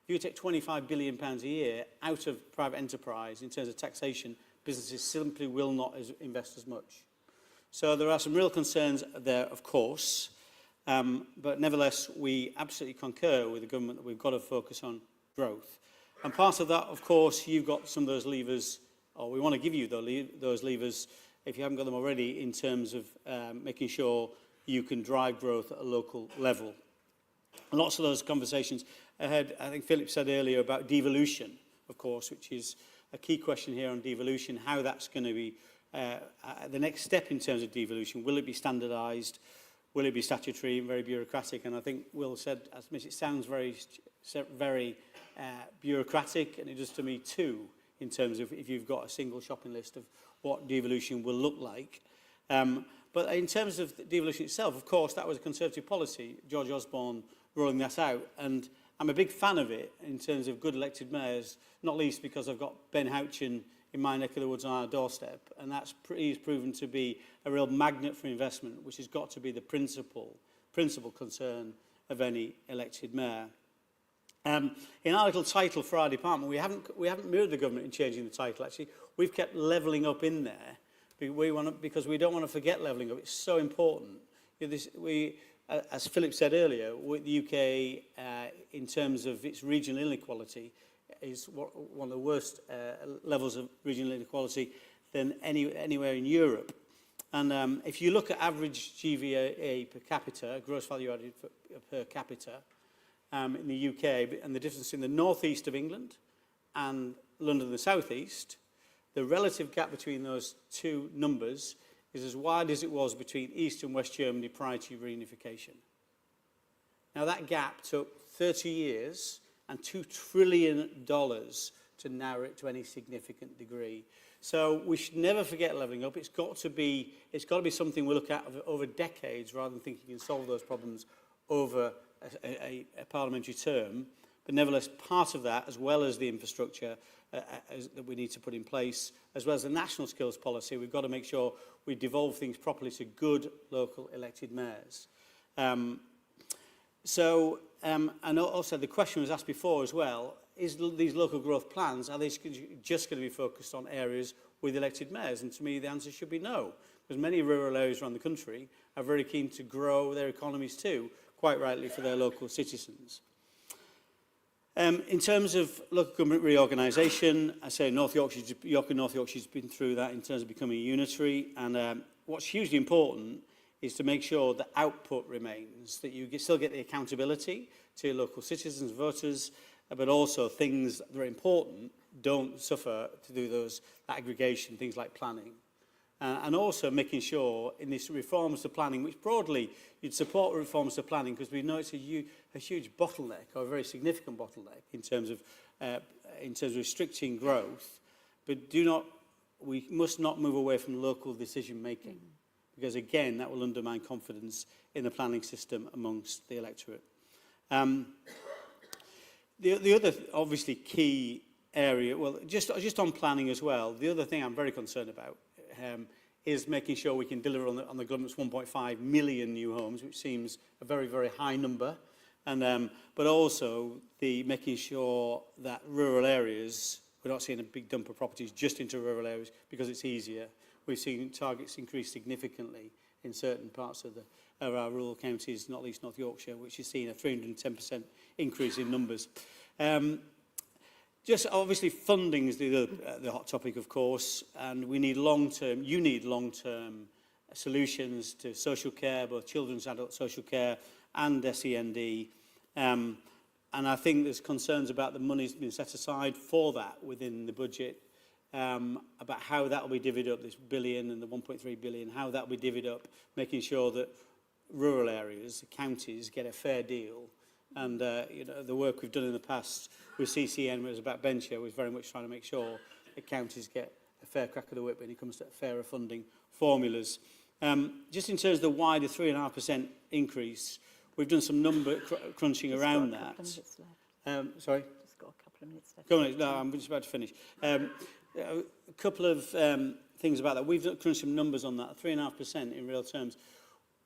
If you take £25 billion a year out of private enterprise in terms of taxation, businesses simply will not invest as much. So there are some real concerns there, of course, but nevertheless, we absolutely concur with the government that we've got to focus on growth. And part of that, of course, you've got some of those levers, or we want to give you those levers, if you haven't got them already, in terms of making sure you can drive growth at a local level. And lots of those conversations I heard, I think Philip said earlier about devolution, of course, which is a key question here on devolution, how that's going to be the next step in terms of devolution. Will it be standardised? Will it be statutory and very bureaucratic? And I think Will said, it sounds very bureaucratic, and it does to me too, in terms of if you've got a single shopping list of what devolution will look like. But in terms of devolution itself, of course, that was a Conservative policy, George Osborne rolling that out, and I'm a big fan of it in terms of good elected mayors, not least because I've got Ben Houchin in my neck of the woods on our doorstep, and he's proven to be a real magnet for investment, which has got to be the principal concern of any elected mayor. In our little title for our department, we haven't mirrored the government in changing the title. Actually, we've kept levelling up in there because we don't want to forget levelling up. It's so important. As Philip said earlier, the UK, in terms of its regional inequality, is one of the worst levels of regional inequality than anywhere in Europe. And if you look at average GVA per capita, gross value added per capita, in the UK, and the difference in the northeast of England and London and the southeast, the relative gap between those two numbers is as wide as it was between East and West Germany prior to reunification. Now that gap took 30 years and $2 trillion to narrow it to any significant degree. So we should never forget levelling up. It's got to be something we look at over decades rather than thinking you can solve those problems over a parliamentary term. But nevertheless, part of that, as well as the infrastructure that we need to put in place, as well as the national skills policy, we've got to make sure we devolve things properly to good local elected mayors. And also the question was asked before as well, is these local growth plans, are they just going to be focused on areas with elected mayors? And to me, the answer should be no, because many rural areas around the country are very keen to grow their economies too, quite rightly for their local citizens. In terms of local government reorganisation, I say York and North Yorkshire's been through that in terms of becoming unitary, and what's hugely important is to make sure that output remains, that you still get the accountability to your local citizens, voters, but also things that are important don't suffer to do those aggregation, things like planning. And also making sure in this reforms to planning, which broadly you'd support reforms to planning because we know it's a huge bottleneck, or a very significant bottleneck in terms of restricting growth, but we must not move away from local decision making, because again that will undermine confidence in the planning system amongst the electorate. The other obviously key area, well, just on planning as well, the other thing I'm very concerned about is making sure we can deliver on the government's 1.5 million new homes, which seems a very, very high number, and but also making sure that rural areas, we're not seeing a big dump of properties just into rural areas because it's easier. We've seen targets increase significantly in certain parts of our rural counties, not least North Yorkshire, which has seen a 310% increase in numbers. Just obviously funding is the hot topic, of course, and you need long-term solutions to social care, both children's adult social care and SEND. And I think there's concerns about the money's been set aside for that within the budget, about how that will be divvied up, this billion and the 1.3 billion, how that will be divvied up, making sure that rural areas, counties, get a fair deal. And you know, the work we've done in the past with CCN was about Benshire, was very much trying to make sure that counties get a fair crack of the whip when it comes to fairer funding formulas. Just in terms of the wider 3.5% increase, we've done some number crunching around that. Sorry? Just got a couple of minutes left. Go on, no, I'm just about to finish. A couple of things about that. We've crunched some numbers on that, 3.5% in real terms.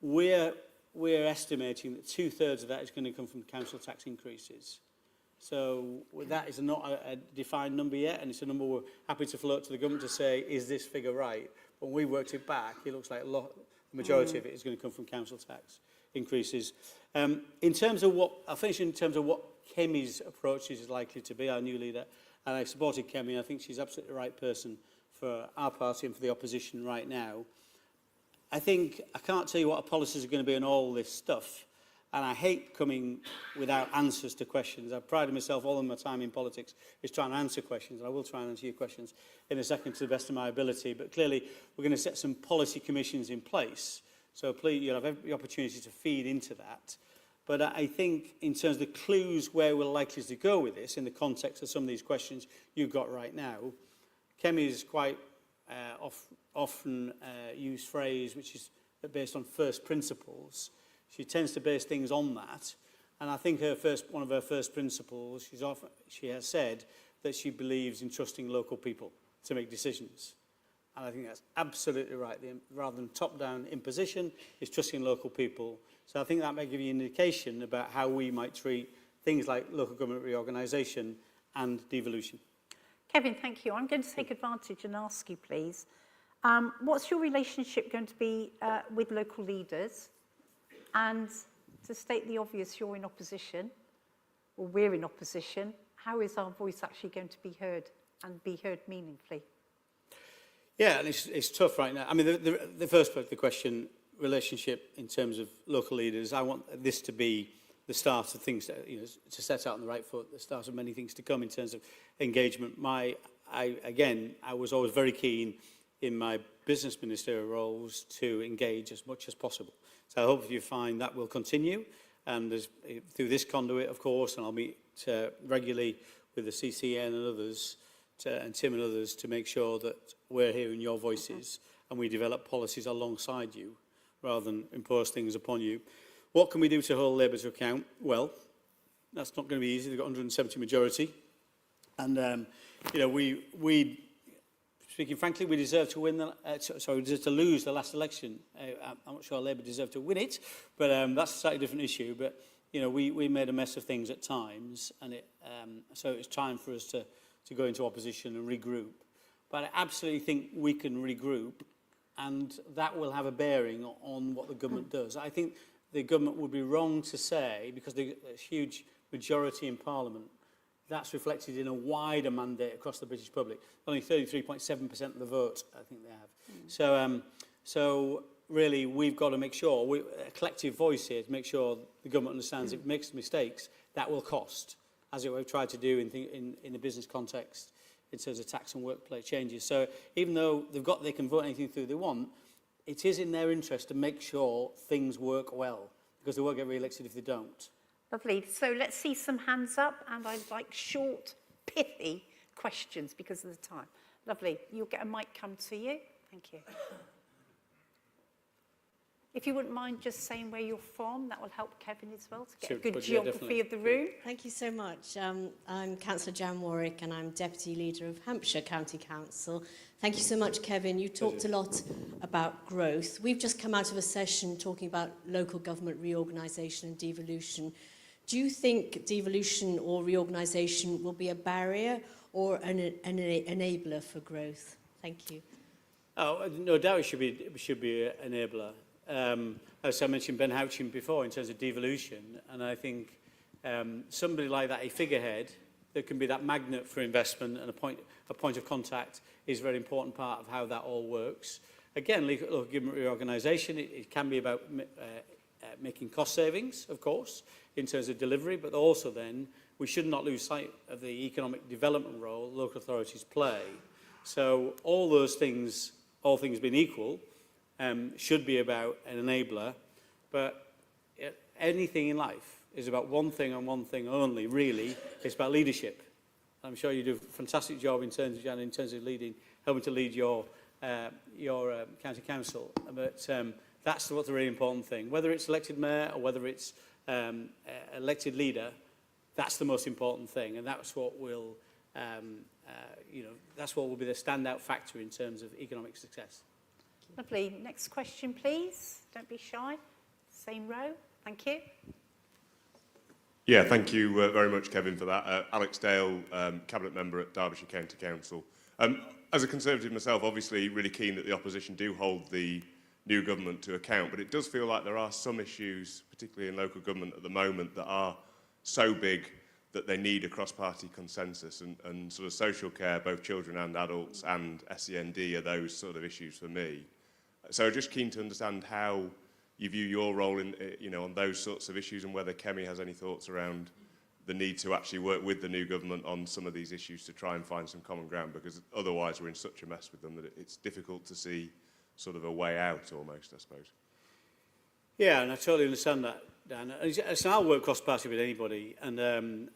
We're estimating that 2/3 of that is going to come from council tax increases. So that is not a defined number yet, and it's a number we're happy to float to the government to say, is this figure right? But when we worked it back, it looks like the majority of it is going to come from council tax increases. In terms of I'll finish in terms of what Kemi's approach is likely to be, our new leader, and I supported Kemi. I think she's absolutely the right person for our party and for the opposition right now. I can't tell you what our policies are going to be on all this stuff, and I hate coming without answers to questions. I've prided myself all of my time in politics is trying to answer questions, and I will try and answer your questions in a second to the best of my ability, but clearly we're going to set some policy commissions in place, so please, you'll have every opportunity to feed into that. But I think in terms of the clues where we're likely to go with this, in the context of some of these questions you've got right now, Kemi is quite often used phrase which is based on first principles. She tends to base things on that, and I think one of her first principles, she has said that she believes in trusting local people to make decisions, and I think that's absolutely right. Rather than top-down imposition, is trusting local people. So I think that may give you an indication about how we might treat things like local government reorganisation and devolution. Kevin, thank you. I'm going to take advantage and ask you, please, what's your relationship going to be with local leaders? And to state the obvious, you're in opposition, or we're in opposition. How is our voice actually going to be heard and be heard meaningfully? Yeah, and it's tough right now. I mean, the first part of the question, relationship in terms of local leaders, I want this to be the start of things, to set out on the right foot, the start of many things to come in terms of engagement. I was always very keen in my business ministerial roles to engage as much as possible. So I hope you find that will continue, and through this conduit, of course, and I'll meet regularly with the CCN and others, and Tim and others, to make sure that we're hearing your voices and we develop policies alongside you rather than impose things upon you. What can we do to hold Labour to account? Well, that's not going to be easy. They've got 170 majority. And, we speaking frankly, we deserve to win we deserve to lose the last election. I'm not sure Labour deserve to win it, but that's a slightly different issue. But, we made a mess of things at times, and so it's time for us to go into opposition and regroup. But I absolutely think we can regroup, and that will have a bearing on what the government does. I think the government would be wrong to say, because there's a huge majority in Parliament, that's reflected in a wider mandate across the British public. Only 33.7% of the vote, I think they have. So really, we've got to make sure, a collective voice here, to make sure the government understands if it makes mistakes, that will cost, as we've tried to do in the business context in terms of tax and workplace changes. So even though they can vote anything through they want, it is in their interest to make sure things work well, because they won't get re-elected if they don't. Lovely. So let's see some hands up, and I'd like short, pithy questions because of the time. Lovely. You'll get a mic come to you. Thank you. If you wouldn't mind just saying where you're from, that will help Kevin as well to get a good geography of the room. Thank you so much. I'm Councillor Jan Warwick and I'm Deputy Leader of Hampshire County Council. Thank you so much, Kevin. You talked a lot about growth. We've just come out of a session talking about local government reorganisation and devolution. Do you think devolution or reorganisation will be a barrier or an enabler for growth? Thank you. Oh, no doubt it should be an enabler. As I mentioned Ben Houchin before in terms of devolution, and I think somebody like that, a figurehead, that can be that magnet for investment and a point of contact is a very important part of how that all works. Again, local government reorganisation, it can be about making cost savings, of course, in terms of delivery, but also then we should not lose sight of the economic development role local authorities play. So all those things, all things being equal, should be about an enabler, but anything in life is about one thing and one thing only, really. It's about leadership. I'm sure you do a fantastic job in terms of, Jan, in terms of helping to lead your county council, but that's what's the really important thing. Whether it's elected mayor or whether it's elected leader, that's the most important thing, and that's what will, that's what will be the standout factor in terms of economic success. Lovely. Next question, please. Don't be shy. Same row. Thank you. Yeah, thank you very much, Kevin, for that. Alex Dale, Cabinet Member at Derbyshire County Council. As a Conservative myself, obviously really keen that the opposition do hold the new government to account, but it does feel like there are some issues, particularly in local government at the moment, that are so big that they need a cross-party consensus, and sort of social care, both children and adults, and SEND are those sort of issues for me. So just keen to understand how you view your role in, on those sorts of issues, and whether Kemi has any thoughts around the need to actually work with the new government on some of these issues to try and find some common ground, because otherwise we're in such a mess with them that it's difficult to see sort of a way out almost, I suppose. Yeah, and I totally understand that, Dan. So I'll work cross-party with anybody, and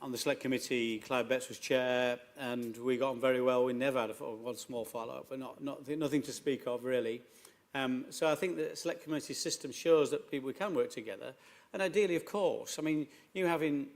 on the select committee, Clive Betts was chair, and we got on very well. We never had one small fallout, but nothing to speak of, really. So I think the select committee system shows that we can work together, and ideally, of course. I mean, we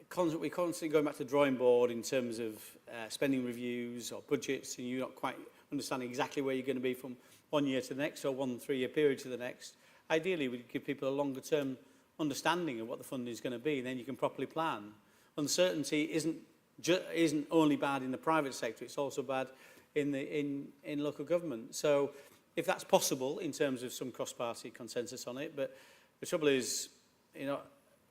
constantly going back to the drawing board in terms of spending reviews or budgets, and you're not quite understanding exactly where you're going to be from 1 year to the next or 1 3-year period to the next. Ideally, we'd give people a longer-term understanding of what the funding is going to be, and then you can properly plan. Uncertainty isn't only bad in the private sector; it's also bad in local government. So, if that's possible in terms of some cross-party consensus on it, but the trouble is,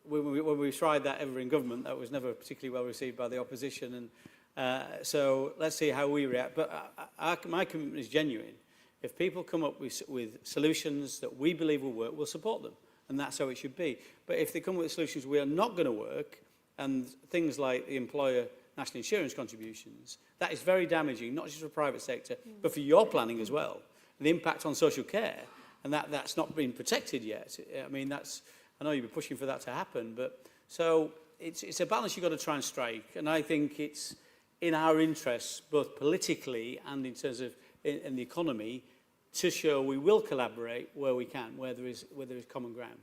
when we tried that ever in government, that was never particularly well received by the opposition, and so let's see how we react. But my commitment is genuine. If people come up with solutions that we believe will work, we'll support them, and that's how it should be. But if they come with solutions we are not going to work, and things like the employer national insurance contributions, that is very damaging, not just for the private sector, but for your planning as well. And the impact on social care, and that's not been protected yet. I mean, I know you've been pushing for that to happen, but so it's a balance you've got to try and strike, and I think it's in our interests, both politically and in terms of in the economy, to show we will collaborate where we can, where there is common ground.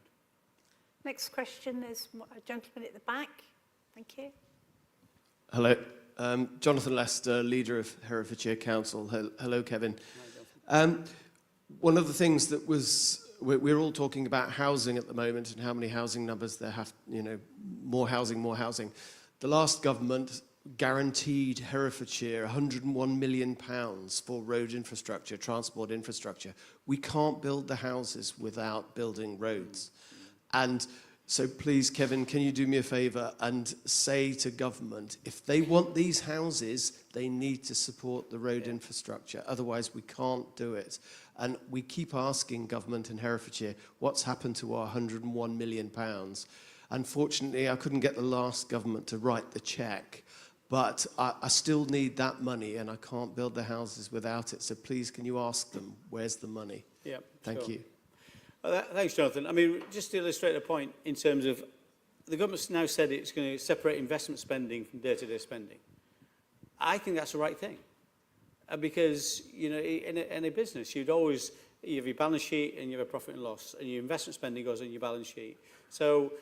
Next question, there's a gentleman at the back. Thank you. Hello. Jonathan Lester, Leader of Herefordshire Council. Hello, Kevin. One of the things that we're all talking about housing at the moment and how many housing numbers there have, more housing. The last government guaranteed Herefordshire £101 million for road infrastructure, transport infrastructure. We can't build the houses without building roads. And so please, Kevin, can you do me a favour and say to government, if they want these houses, they need to support the road infrastructure. Otherwise, we can't do it. And we keep asking government in Herefordshire, what's happened to our £101 million? Unfortunately, I couldn't get the last government to write the cheque. But I still need that money, and I can't build the houses without it. So please, can you ask them, where's the money? Yeah, Thank sure. you. Thanks, Jonathan. I mean, just to illustrate a point in terms of the government's now said it's going to separate investment spending from day-to-day spending. I think that's the right thing. Because, you know, in a business, you have your balance sheet and you have a profit and loss, and your investment spending goes on your balance sheet. So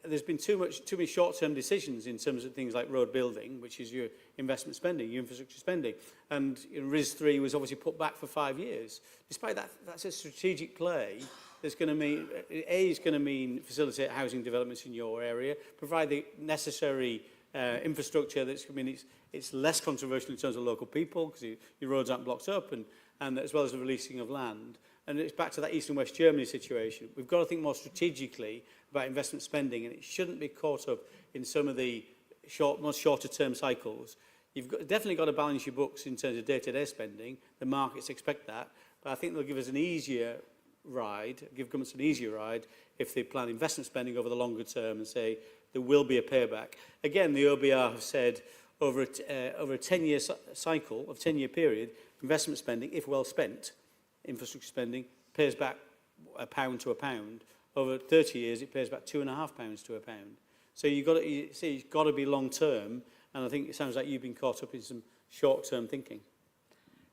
there's been too many short-term decisions in terms of things like road building, which is your investment spending, your infrastructure spending. And you know, RIS 3 was obviously put back for 5 years. Despite that, that's a strategic play that's going to mean, A, is going to mean facilitate housing developments in your area, provide the necessary infrastructure that's, I mean, it's less controversial in terms of local people because your roads aren't blocked up, and as well as the releasing of land. And it's back to that East and West Germany situation. We've got to think more strategically about investment spending, and it shouldn't be caught up in some of the most shorter-term cycles. Definitely got to balance your books in terms of day-to-day spending. The markets expect that. But I think they'll give us an easier ride, give governments an easier ride if they plan investment spending over the longer term and say there will be a payback. Again, the OBR have said over a 10-year cycle, of 10-year period, investment spending, if well spent, infrastructure spending, pays back £1 to £1. Over 30 years, it pays back £2.50 to £1. So it's got to be long term, and I think it sounds like you've been caught up in some short-term thinking.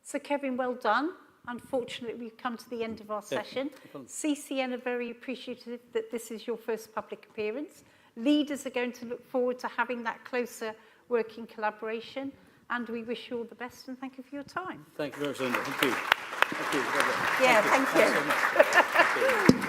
So Kevin, well done. Unfortunately, we've come to the end of our session. CCN are very appreciative that this is your first public appearance. Leaders are going to look forward to having that closer working collaboration, and we wish you all the best, and thank you for your time. Thank you very much, Linda. Thank you. Thank you. Yeah, thank you. Thanks so much.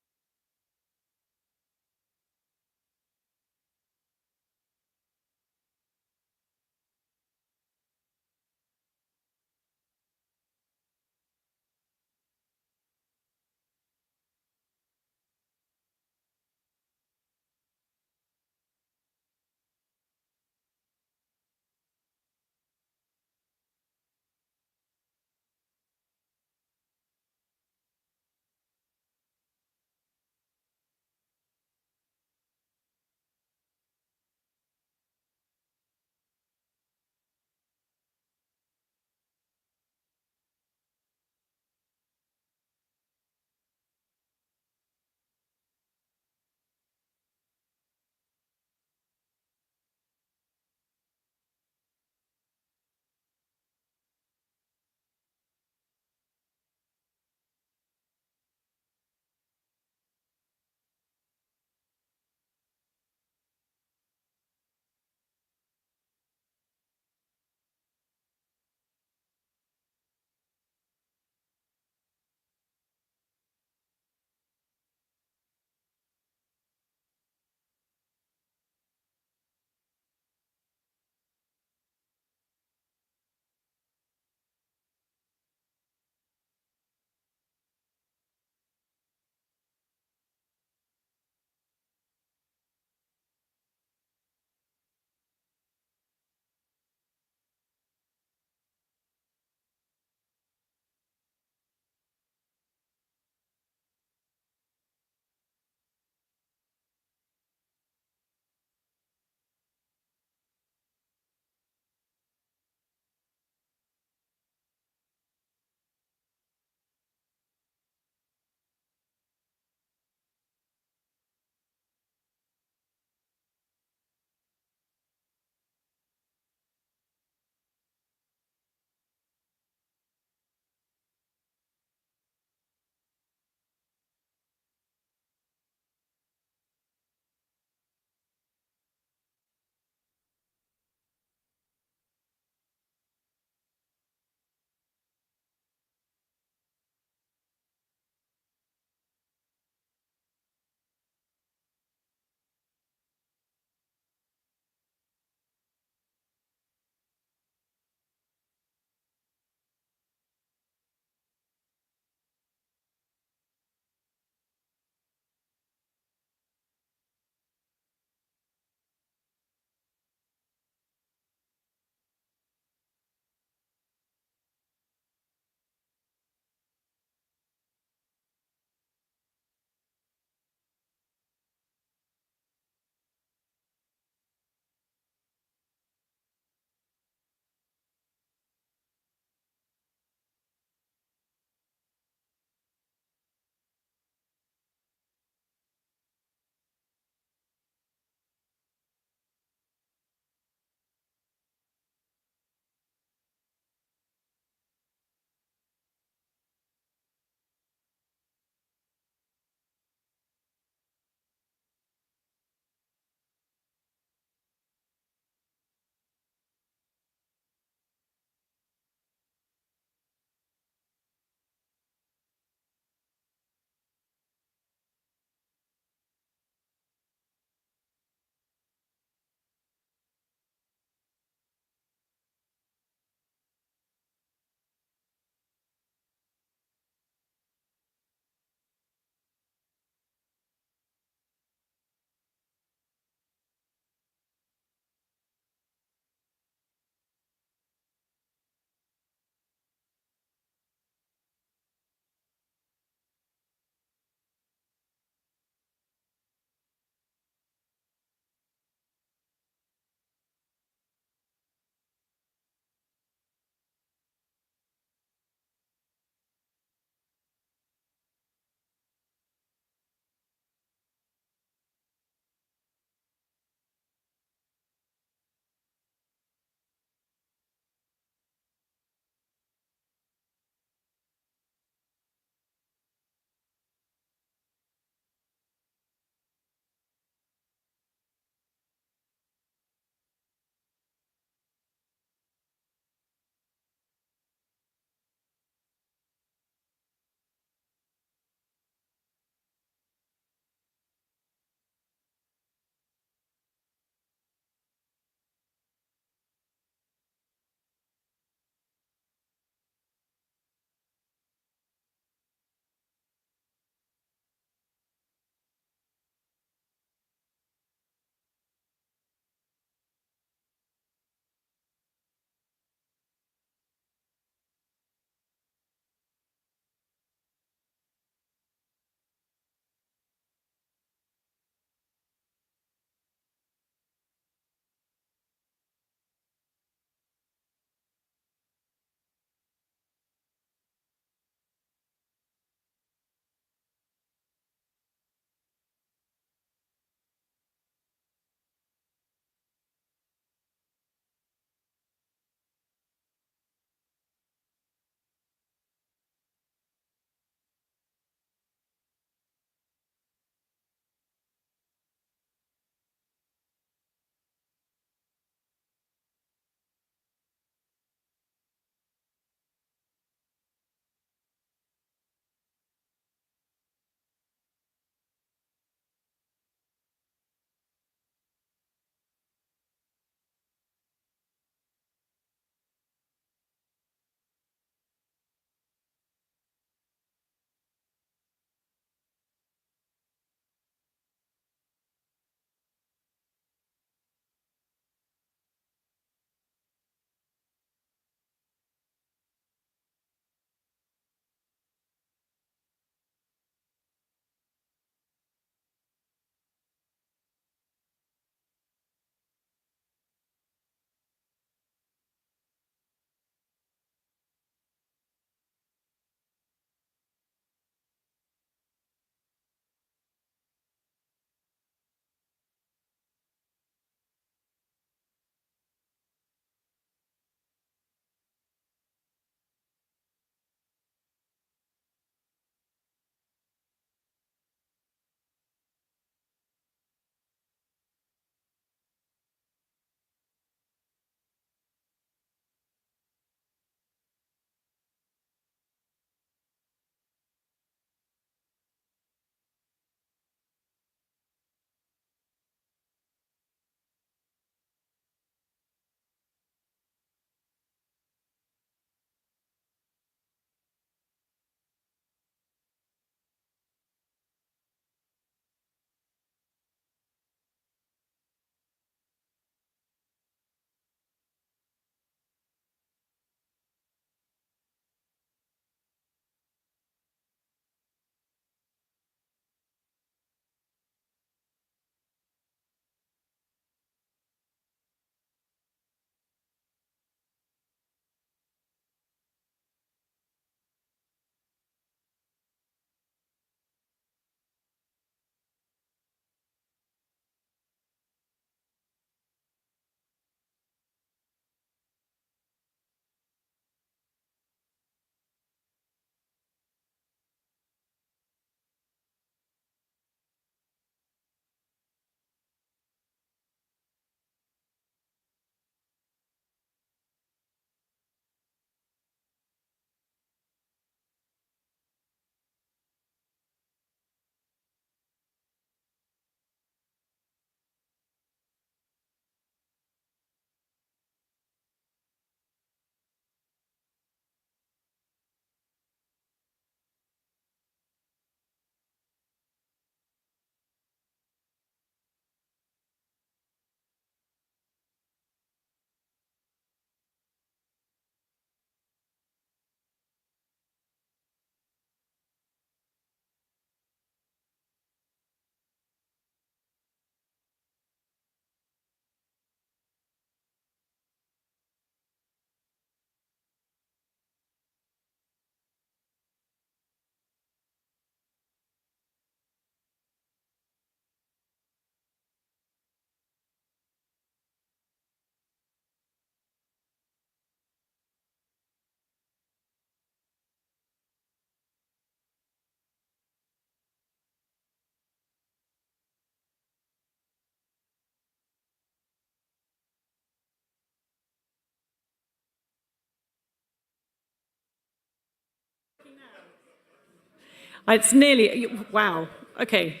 It's nearly, wow, okay.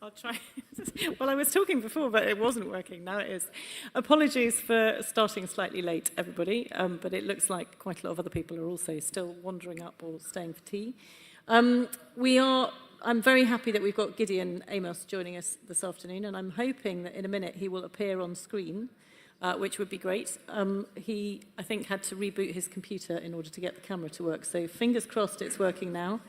I'll try. Well, I was talking before, but it wasn't working. Now it is. Apologies for starting slightly late, everybody, but it looks like quite a lot of other people are also still wandering up or staying for tea. I'm very happy that we've got Gideon Amos joining us this afternoon, and I'm hoping that in a minute he will appear on screen, which would be great. He, I think, had to reboot his computer in order to get the camera to work, so fingers crossed it's working now.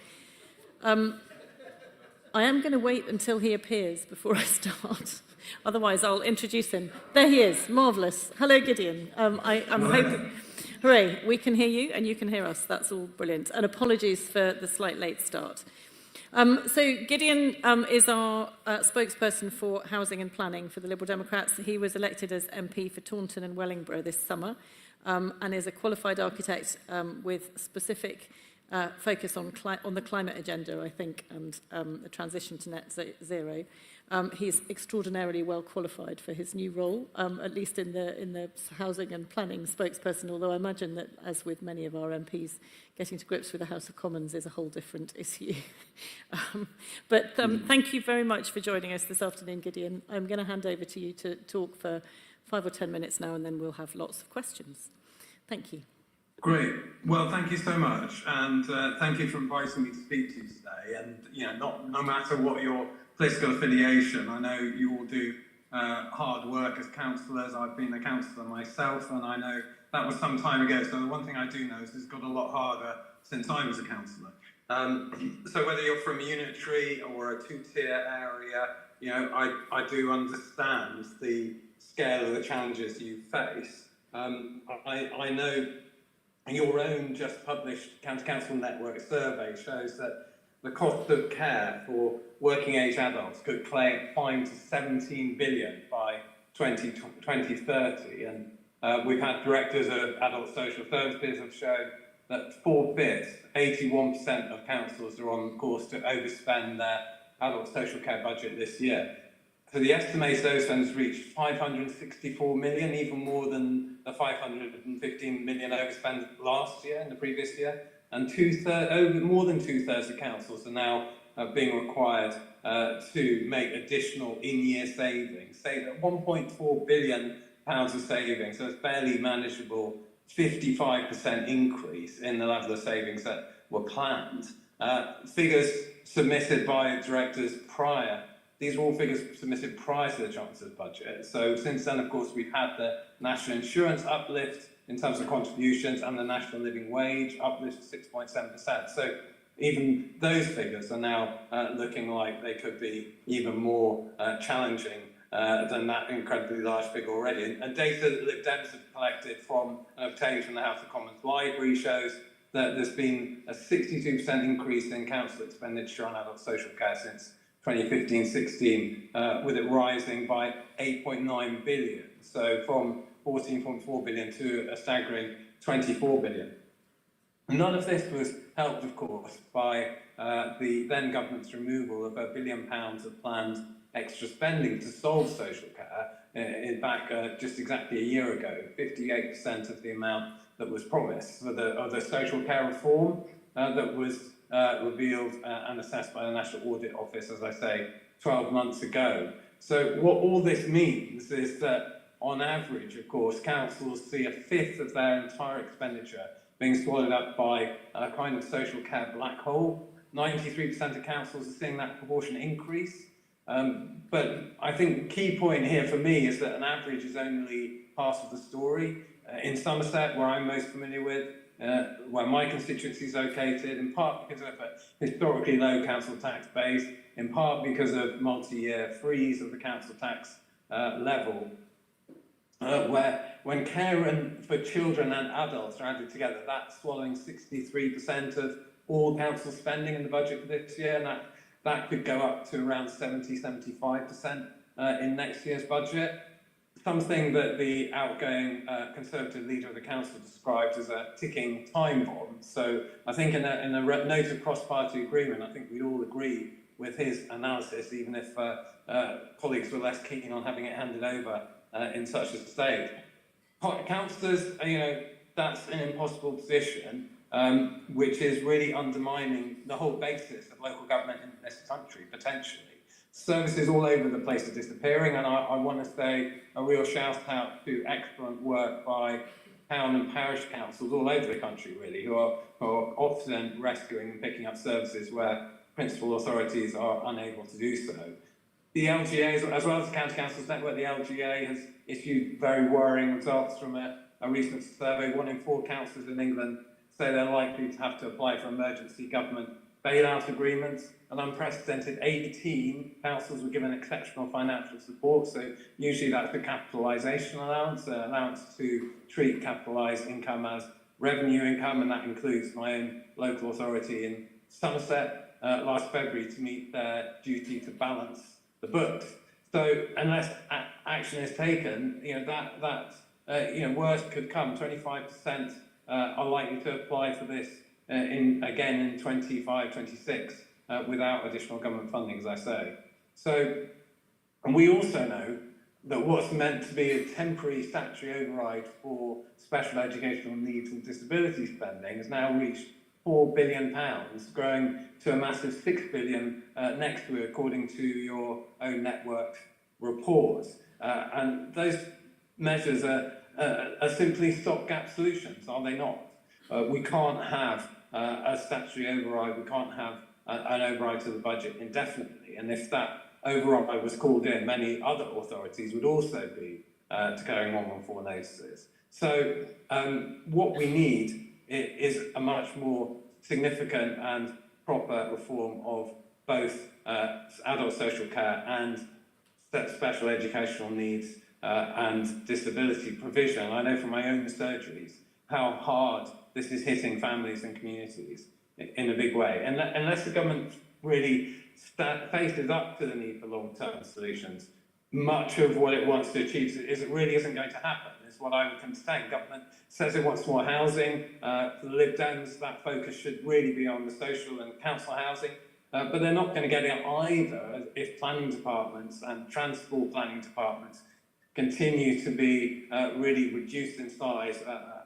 I am going to wait until he appears before I start. Otherwise, I'll introduce him. There he is. Marvellous. Hello, Gideon. I'm hoping... Hooray, we can hear you and you can hear us. That's all brilliant. And apologies for the slight late start. So Gideon is our spokesperson for housing and planning for the Liberal Democrats. He was elected as MP for Taunton and Wellingborough this summer and is a qualified architect with specific focus on the climate agenda, I think, and the transition to net zero. He's extraordinarily well qualified for his new role, at least in the housing and planning spokesperson, although I imagine that, as with many of our MPs, getting to grips with the House of Commons is a whole different issue. But thank you very much for joining us this afternoon, Gideon. I'm going to hand over to you to talk for 5 or 10 minutes now, and then we'll have lots of questions. Thank you. Great. Well, thank you so much, and thank you for inviting me to speak to you today. And no matter what your political affiliation, I know you all do hard work as councillors. I've been a councillor myself, and I know that was some time ago. So the one thing I do know is it's got a lot harder since I was a councillor. So whether you're from a unitary or a two-tier area, I do understand the scale of the challenges you face. I know your own just published County Council Network survey shows that the cost of care for working age adults could climb to 17 billion by 2030. And we've had directors of adult social services have shown that 4/5, 81% of councils are on course to overspend their adult social care budget this year. So the estimated overspend has reached 564 million, even more than the 515 million overspend last year and the previous year. And more than two-thirds of councils are now being required to make additional in-year savings. Say that 1.4 billion pounds of savings, so it's barely manageable 55% increase in the level of savings that were planned. Figures submitted by directors prior. These are all figures submitted prior to the Chancellor's budget. So since then, of course, we've had the national insurance uplift in terms of contributions and the national living wage uplift of 6.7%. So even those figures are now looking like they could be even more challenging than that incredibly large figure already. And data that Lib Dems have collected from and obtained from the House of Commons Library shows that there's been a 62% increase in council expenditure on adult social care since 2015-16, with it rising by 8.9 billion, so from 14.4 billion to a staggering 24 billion. None of this was helped, of course, by the then government's removal of £1 billion of planned extra spending to solve social care back just exactly a year ago, 58% of the amount that was promised for the social care reform that was revealed and assessed by the National Audit Office, as I say, 12 months ago. So what all this means is that, on average, of course, councils see a fifth of their entire expenditure being swallowed up by a kind of social care black hole. 93% of councils are seeing that proportion increase. But I think the key point here for me is that an average is only part of the story. In Somerset, where I'm most familiar with, where my constituency is located, in part because of a historically low council tax base, in part because of multi-year freeze of the council tax level, where when care for children and adults are added together, that's swallowing 63% of all council spending in the budget for this year, and that could go up to around 70-75% in next year's budget. Something that the outgoing Conservative leader of the council described as a ticking time bomb. So I think in a note of cross-party agreement, I think we all agree with his analysis, even if colleagues were less keen on having it handed over in such a state. Councillors, that's an impossible position. which is really undermining the whole basis of local government in this country, potentially. Services all over the place are disappearing, and I want to say a real shout out to excellent work by town and parish councils all over the country, really, who are often rescuing and picking up services where principal authorities are unable to do so. The LGA, as well as the County Councils Network, the LGA has issued very worrying results from a recent survey. 1 in 4 councils in England say they're likely to have to apply for emergency government bailout agreements. An unprecedented 18 councils were given exceptional financial support, so usually that's the capitalisation allowance, allowance to treat capitalised income as revenue income, and that includes my own local authority in Somerset last February to meet their duty to balance the books. So unless action is taken, worse could come. 25% are likely to apply for this again in 25, 26 without additional government funding, as I say. So, and we also know that what's meant to be a temporary statutory override for special educational needs and disability spending has now reached £4 billion, growing to a massive £6 billion next year, according to your own network report. And those measures are simply stopgap solutions, are they not? We can't have a statutory override, we can't have an override to the budget indefinitely. And if that override was called in, many other authorities would also be declaring 114 notices. So what we need is a much more significant and proper reform of both adult social care and special educational needs and disability provision. I know from my own surgeries how hard this is hitting families and communities in a big way. And unless the government really faces up to the need for long-term solutions, much of what it wants to achieve really isn't going to happen, is what I would contend. Government says it wants more housing. For the Lib Dems, that focus should really be on the social and council housing. But they're not going to get it either if planning departments and transport planning departments continue to be really reduced in size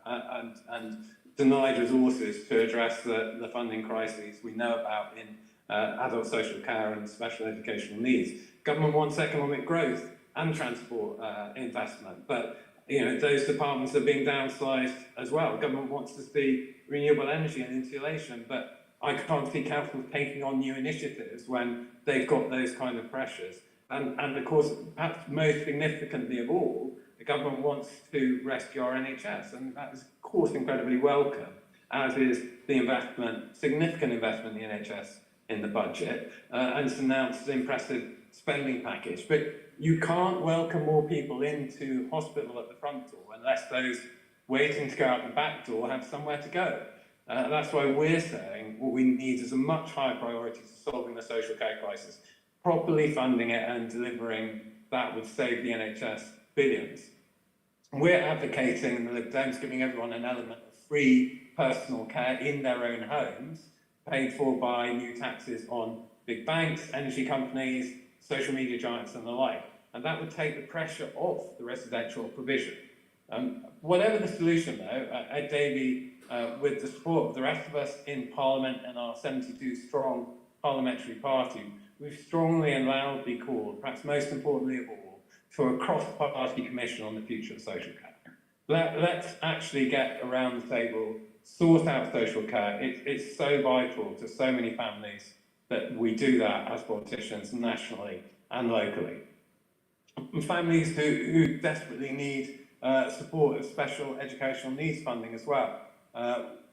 and denied resources to address the funding crises we know about in adult social care and special educational needs. Government wants economic growth and transport investment, but those departments are being downsized as well. Government wants to see renewable energy and insulation, but I can't see councils taking on new initiatives when they've got those kind of pressures. And of course, perhaps most significantly of all, the government wants to rescue our NHS, and that is, of course, incredibly welcome, as is the significant investment in the NHS in the budget, and it's announced an impressive spending package. But you can't welcome more people into hospital at the front door unless those waiting to go out the back door have somewhere to go. That's why we're saying what we need is a much higher priority to solving the social care crisis. Properly funding it and delivering that would save the NHS billions. We're advocating the Lib Dems giving everyone an element of free personal care in their own homes, paid for by new taxes on big banks, energy companies, social media giants and the like. And that would take the pressure off the residential provision. Whatever the solution though, Ed Davey, with the support of the rest of us in Parliament and our 72 strong parliamentary party, we've strongly and loudly called, perhaps most importantly of all, for a cross-party commission on the future of social care. Let's actually get around the table, sort out social care. It's so vital to so many families that we do that as politicians nationally and locally. Families who desperately need support of special educational needs funding as well.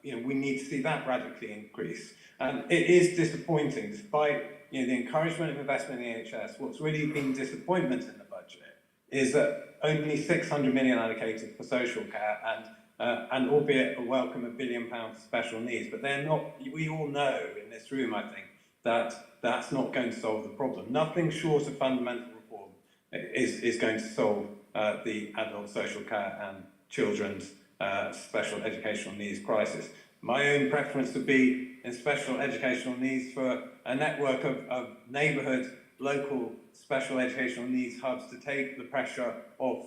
We need to see that radically increase. And it is disappointing, despite the encouragement of investment in the NHS, what's really been disappointment in the budget is that only 600 million allocated for social care and albeit a welcome £1 billion for special needs, but they're not, we all know in this room, I think, that that's not going to solve the problem. Nothing short of fundamental reform is going to solve the adult social care and children's special educational needs crisis. My own preference would be in special educational needs for a network of neighbourhood, local special educational needs hubs to take the pressure off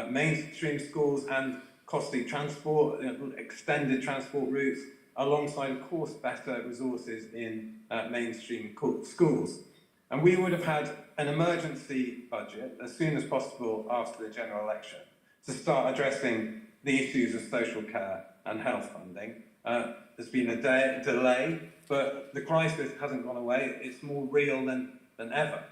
mainstream schools and costly transport, extended transport routes, alongside, of course, better resources in mainstream schools. And we would have had an emergency budget as soon as possible after the general election to start addressing the issues of social care and health funding. There's been a delay, but the crisis hasn't gone away. It's more real than ever.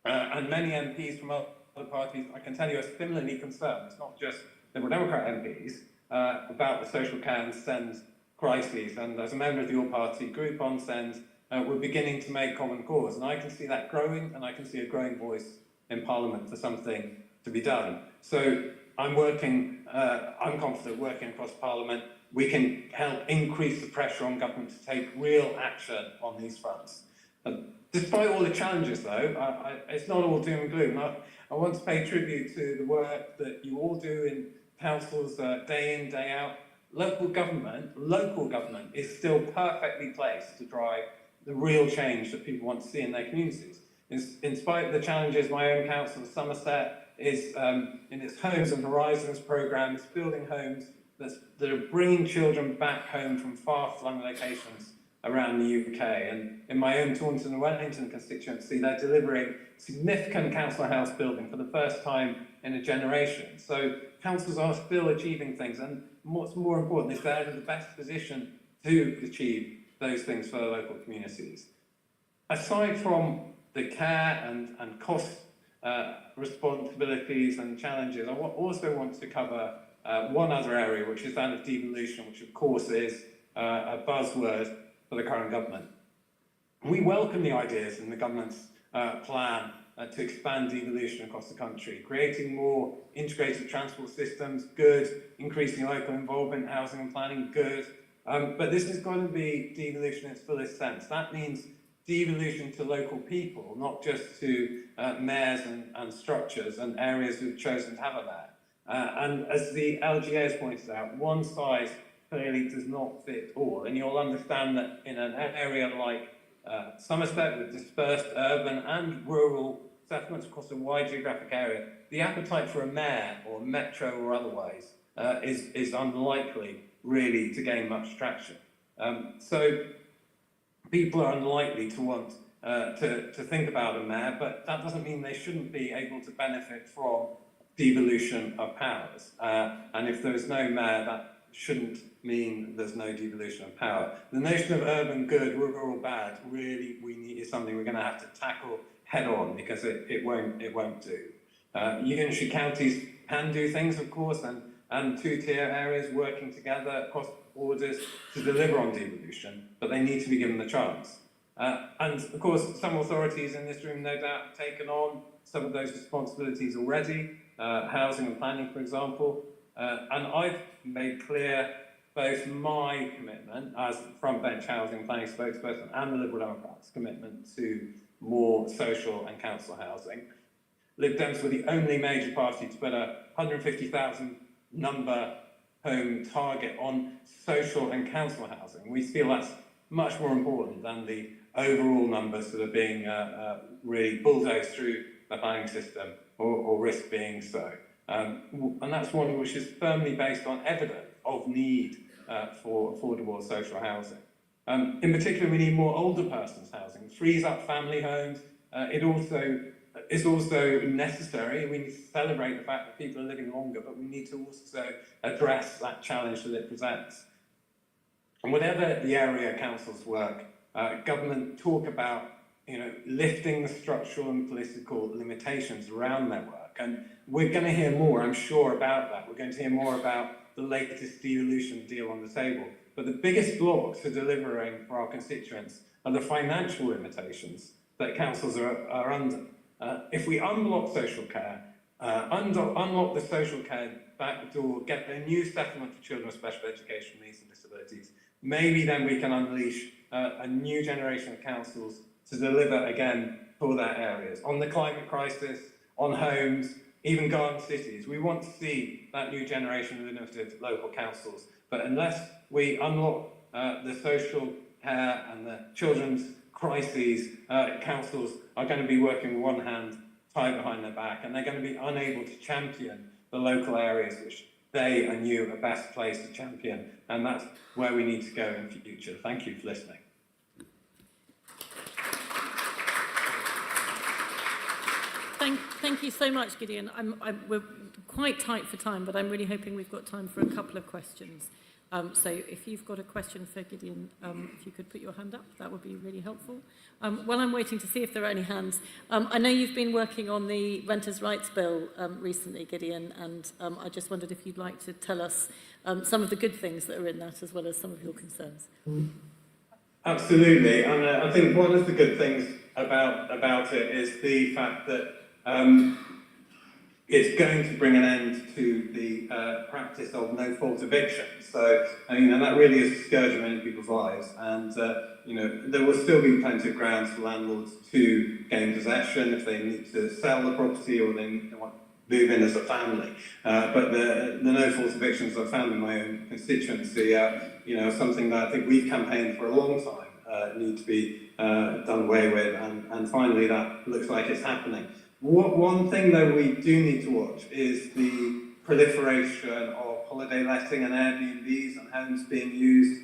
And many MPs from other parties, I can tell you, are similarly concerned. It's not just Liberal Democrat MPs about the social care and SEND crises. And as a member of your party group on SEND, we're beginning to make common cause. And I can see that growing, and I can see a growing voice in Parliament for something to be done. So I'm confident working across Parliament, we can help increase the pressure on government to take real action on these fronts. Despite all the challenges, though, it's not all doom and gloom. I want to pay tribute to the work that you all do in councils day in, day out. Local government is still perfectly placed to drive the real change that people want to see in their communities. In spite of the challenges, my own council, Somerset, is in its Homes and Horizons programme, is building homes that are bringing children back home from far-flung locations around the UK. And in my own Taunton and Wellington constituency, they're delivering significant council house building for the first time in a generation. So councils are still achieving things, and what's more important is they're in the best position to achieve those things for the local communities. Aside from the care and cost responsibilities and challenges, I also want to cover one other area, which is that of devolution, which of course is a buzzword for the current government. We welcome the ideas in the government's plan to expand devolution across the country, creating more integrated transport systems, good, increasing local involvement, housing and planning, good. But this is going to be devolution in its fullest sense. That means devolution to local people, not just to mayors and structures and areas who've chosen to have a mayor. And as the LGA has pointed out, one size clearly does not fit all. And you'll understand that in an area like Somerset, with dispersed urban and rural settlements across a wide geographic area, the appetite for a mayor, or metro or otherwise, is unlikely really to gain much traction. So people are unlikely to want to think about a mayor, but that doesn't mean they shouldn't be able to benefit from devolution of powers. And if there is no mayor, that shouldn't mean there's no devolution of power. The notion of urban good, rural bad, really is something we're going to have to tackle head on, because it won't do. Unitary counties can do things, of course, and two-tier areas working together across borders to deliver on devolution, but they need to be given the chance. And of course, some authorities in this room, no doubt, have taken on some of those responsibilities already, housing and planning, for example. And I've made clear both my commitment as frontbench housing and planning spokesperson and the Liberal Democrats' commitment to more social and council housing. Lib Dems were the only major party to put a 150,000 number home target on social and council housing. We feel that's much more important than the overall numbers that are being really bulldozed through the planning system, or risk being so. And that's one which is firmly based on evidence of need for affordable social housing. In particular, we need more older persons housing. It frees up family homes. It's also necessary. We need to celebrate the fact that people are living longer, but we need to also address that challenge that it presents. And whatever the area councils work, government talk about lifting the structural and political limitations around their work. And we're going to hear more, I'm sure, about that. We're going to hear more about the latest devolution deal on the table. But the biggest blocks for delivering for our constituents are the financial limitations that councils are under. If we unblock social care, unlock the social care back door, get a new settlement for children with special educational needs and disabilities, maybe then we can unleash a new generation of councils to deliver again for their areas. On the climate crisis, on homes, even garden cities, we want to see that new generation of innovative local councils. But unless we unlock the social care and the children's crises, councils are going to be working with one hand tied behind their back, and they're going to be unable to champion the local areas which they and you are best placed to champion, and that's where we need to go in the future. Thank you for listening. Thank you so much, Gideon. We're quite tight for time, but I'm really hoping we've got time for a couple of questions. So if you've got a question for Gideon, if you could put your hand up, that would be really helpful. While I'm waiting to see if there are any hands, I know you've been working on the Renters' Rights Bill recently, Gideon, and I just wondered if you'd like to tell us some of the good things that are in that, as well as some of your concerns. Absolutely, and I think one of the good things about it is the fact that it's going to bring an end to the practice of no-fault eviction. So, and that really is a scourge of many people's lives. And, there will still be plenty of grounds for landlords to gain possession if they need to sell the property or they want to move in as a family. But the no-fault evictions I've found in my own constituency are, something that I think we've campaigned for a long time, need to be done away with. And finally, that looks like it's happening. One thing, though, we do need to watch is the proliferation of holiday letting and Airbnbs and homes being used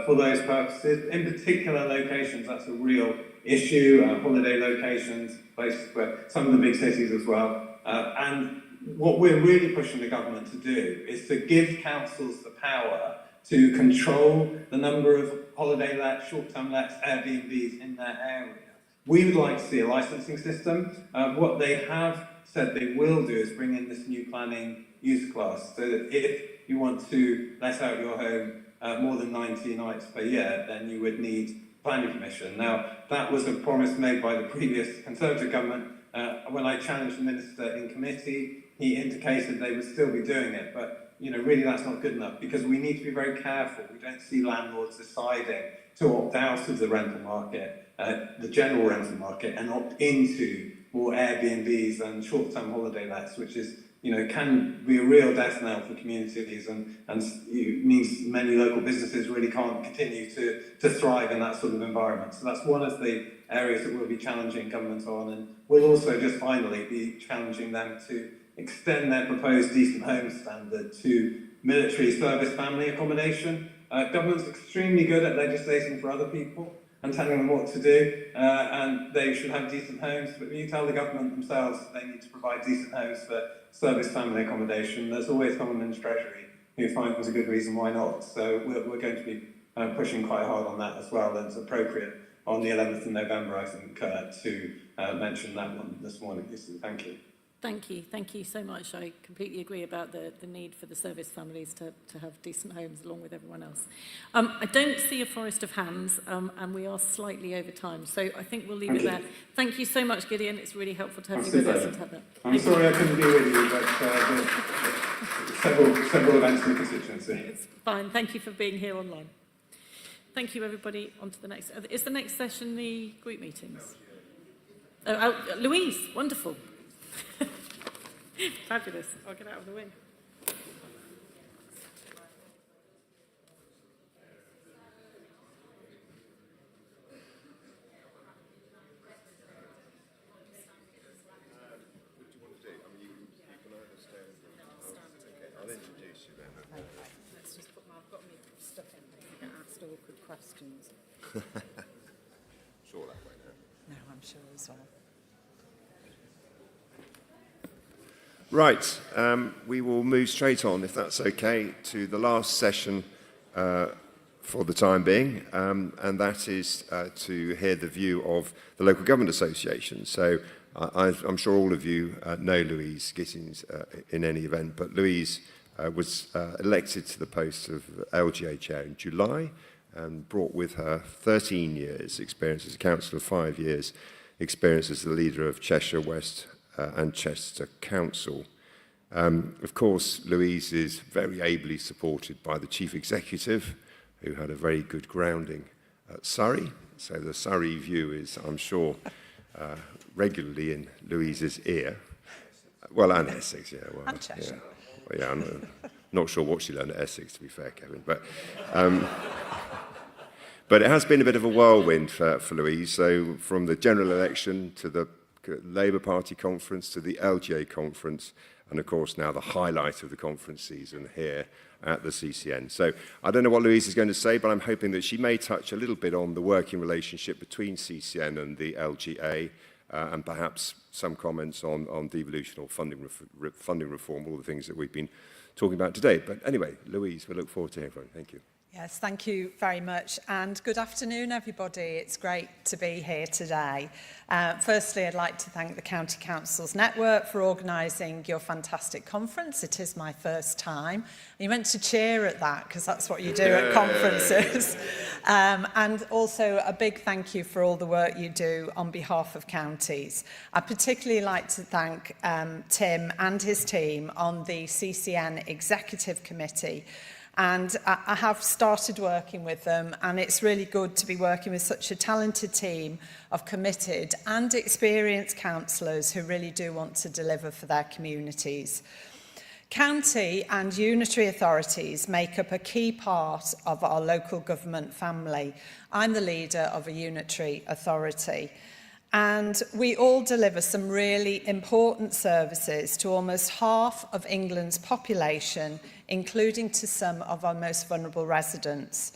for those purposes. In particular locations, that's a real issue, holiday locations, places where some of the big cities as well. And what we're really pushing the government to do is to give councils the power to control the number of holiday lets, short-term lets, Airbnbs in their area. We would like to see a licensing system. What they have said they will do is bring in this new planning use class, so that if you want to let out your home more than 90 nights per year, then you would need planning permission. Now, that was a promise made by the previous Conservative government. When I challenged the Minister in committee, he indicated they would still be doing it, but really that's not good enough, because we need to be very careful. We don't see landlords deciding to opt out of the rental market, the general rental market, and opt into more Airbnbs and short-term holiday lets, which is, can be a real death knell for communities, and it means many local businesses really can't continue to thrive in that sort of environment. So that's one of the areas that we'll be challenging government on, and we'll also just finally be challenging them to extend their proposed decent homes standard to military service family accommodation. Government's extremely good at legislating for other people and telling them what to do, and they should have decent homes, but when you tell the government themselves that they need to provide decent homes for service family accommodation, there's always someone in the Treasury who finds a good reason why not. So we're going to be pushing quite hard on that as well, and it's appropriate on the 11th of November, I think, to mention that one this morning. Thank you. Thank you so much. I completely agree about the need for the service families to have decent homes along with everyone else. I don't see a forest of hands, and we are slightly over time, so I think we'll leave it there. Thank you so much, Gideon. It's really helpful to have you with us and to have that. I'm sorry I couldn't be with you, but several events in the constituency. It's fine. Thank you for being here online. Thank you, everybody. On to the next. Is the next session the group meetings? Louise, wonderful. Fabulous. I'll get out of the way. I'll introduce you then. Let's just put I've got my stuff in here to get asked awkward questions. Sure that way now. No, I'm sure as well. Right, we will move straight on, if that's okay, to the last session for the time being, and that is to hear the view of the Local Government Association. So I'm sure all of you know Louise Gittins in any event, but Louise was elected to the post of LGA Chair in July and brought with her 13 years experience as a councillor, 5 years experience as the leader of Cheshire West and Chester Council. Of course, Louise is very ably supported by the Chief Executive, who had a very good grounding at Surrey. So the Surrey view is, I'm sure, regularly in Louise's ear. Well, and Essex, yeah. Well, and Cheshire. Yeah, well, yeah, I'm not sure what she learned at Essex, to be fair, Kevin. But it has been a bit of a whirlwind for Louise. So from the general election to the Labour Party conference to the LGA conference, and of course now the highlight of the conference season here at the CCN. So I don't know what Louise is going to say, but I'm hoping that she may touch a little bit on the working relationship between CCN and the LGA, and perhaps some comments on devolution or funding reform, all the things that we've been talking about today. But anyway, Louise, we look forward to hearing from you. Thank you. Yes, thank you very much, and good afternoon, everybody. It's great to be here today. Firstly, I'd like to thank the County Council's Network for organising your fantastic conference. It is my first time. You meant to cheer at that, because that's what you do at conferences. And also a big thank you for all the work you do on behalf of counties. I'd particularly like to thank Tim and his team on the CCN Executive Committee. And I have started working with them, and it's really good to be working with such a talented team of committed and experienced councillors who really do want to deliver for their communities. County and unitary authorities make up a key part of our local government family. I'm the leader of a unitary authority. And we all deliver some really important services to almost half of England's population, including to some of our most vulnerable residents.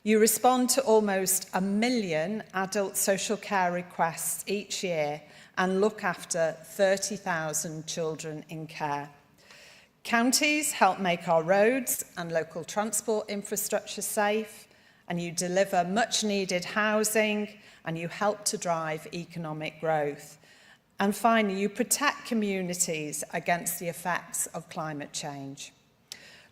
You respond to almost 1 million adult social care requests each year and look after 30,000 children in care. Counties help make our roads and local transport infrastructure safe, and you deliver much needed housing, and you help to drive economic growth. And finally, you protect communities against the effects of climate change.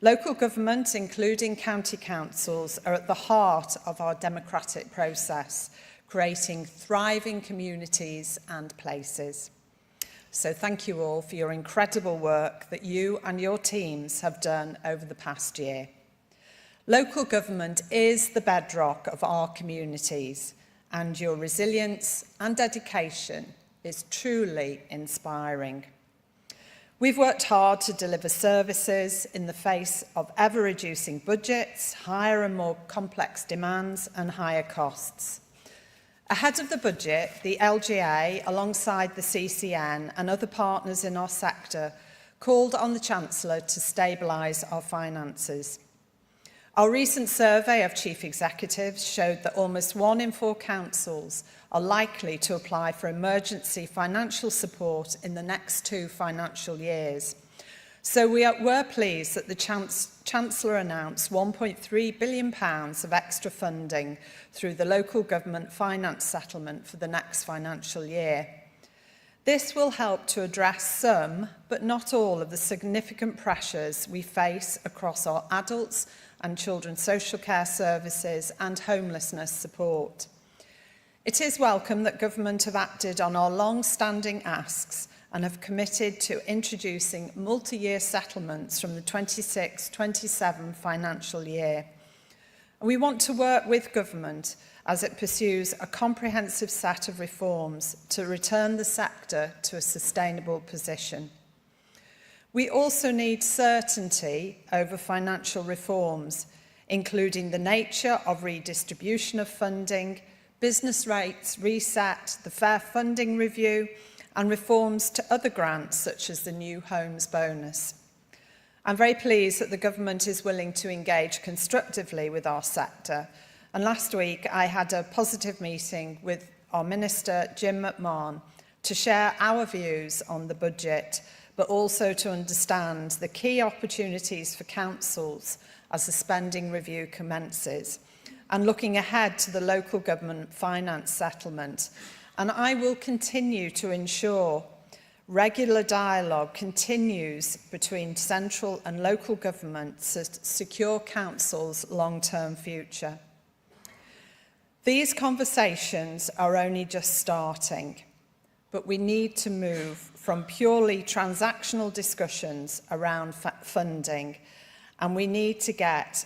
Local government, including county councils, are at the heart of our democratic process, creating thriving communities and places. So thank you all for your incredible work that you and your teams have done over the past year. Local government is the bedrock of our communities, and your resilience and dedication is truly inspiring. We've worked hard to deliver services in the face of ever-reducing budgets, higher and more complex demands, and higher costs. Ahead of the budget, the LGA, alongside the CCN and other partners in our sector, called on the Chancellor to stabilise our finances. Our recent survey of chief executives showed that almost 1 in 4 councils are likely to apply for emergency financial support in the next 2 financial years. So we're pleased that the Chancellor announced £1.3 billion of extra funding through the local government finance settlement for the next financial year. This will help to address some, but not all, of the significant pressures we face across our adults and children's social care services and homelessness support. It is welcome that government have acted on our long-standing asks and have committed to introducing multi-year settlements from the 26-27 financial year. We want to work with government as it pursues a comprehensive set of reforms to return the sector to a sustainable position. We also need certainty over financial reforms, including the nature of redistribution of funding, business rates reset, the fair funding review, and reforms to other grants such as the New Homes Bonus. I'm very pleased that the government is willing to engage constructively with our sector. And last week I had a positive meeting with our Minister, Jim McMahon, to share our views on the budget, but also to understand the key opportunities for councils as the spending review commences, and looking ahead to the local government finance settlement. And I will continue to ensure regular dialogue continues between central and local government to secure council's long-term future. These conversations are only just starting, but we need to move from purely transactional discussions around funding, and we need to get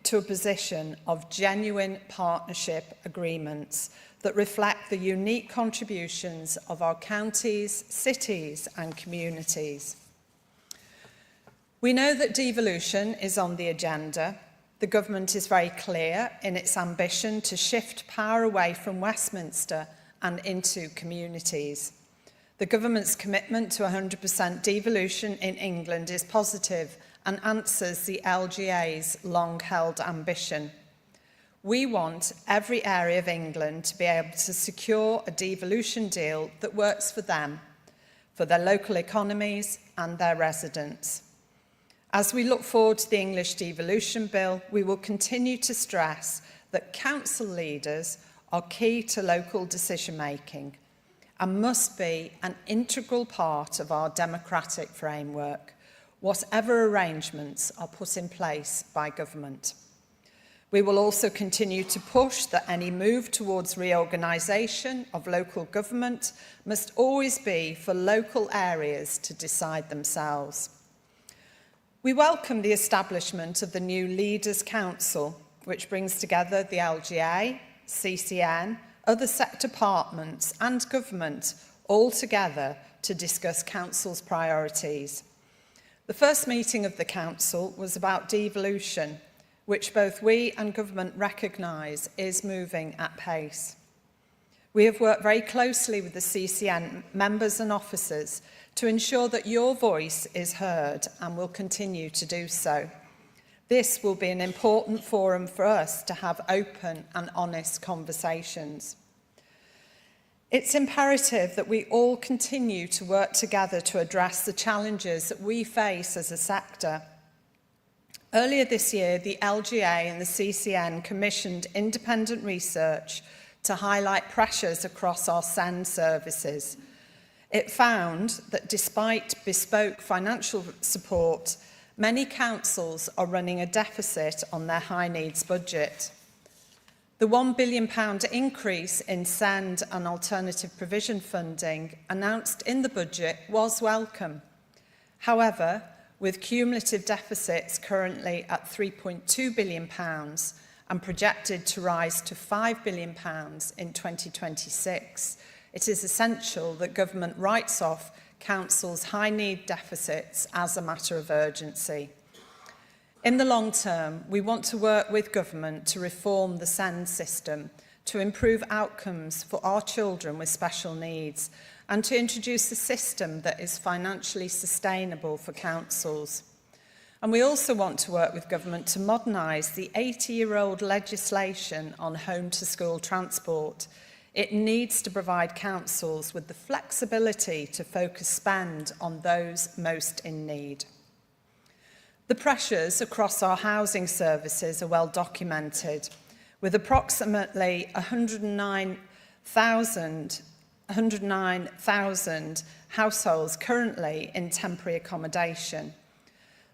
to a position of genuine partnership agreements that reflect the unique contributions of our counties, cities and communities. We know that devolution is on the agenda. The government is very clear in its ambition to shift power away from Westminster and into communities. The government's commitment to 100% devolution in England is positive and answers the LGA's long-held ambition. We want every area of England to be able to secure a devolution deal that works for them, for their local economies and their residents. As we look forward to the English devolution bill, we will continue to stress that council leaders are key to local decision-making and must be an integral part of our democratic framework, whatever arrangements are put in place by government. We will also continue to push that any move towards reorganisation of local government must always be for local areas to decide themselves. We welcome the establishment of the new Leaders' Council, which brings together the LGA, CCN, other sector departments and government all together to discuss Council's priorities. The first meeting of the Council was about devolution, which both we and government recognise is moving at pace. We have worked very closely with the CCN members and officers to ensure that your voice is heard and will continue to do so. This will be an important forum for us to have open and honest conversations. It's imperative that we all continue to work together to address the challenges that we face as a sector. Earlier this year, the LGA and the CCN commissioned independent research to highlight pressures across our SEND services. It found that despite bespoke financial support, many councils are running a deficit on their high needs budget. The £1 billion increase in SEND and alternative provision funding announced in the budget was welcome. However, with cumulative deficits currently at £3.2 billion and projected to rise to £5 billion in 2026, it is essential that government writes off councils' high need deficits as a matter of urgency. In the long term, we want to work with government to reform the SEND system, to improve outcomes for our children with special needs, and to introduce a system that is financially sustainable for councils. And we also want to work with government to modernise the 80-year-old legislation on home-to-school transport. It needs to provide councils with the flexibility to focus spend on those most in need. The pressures across our housing services are well documented, with approximately 109,000 households currently in temporary accommodation.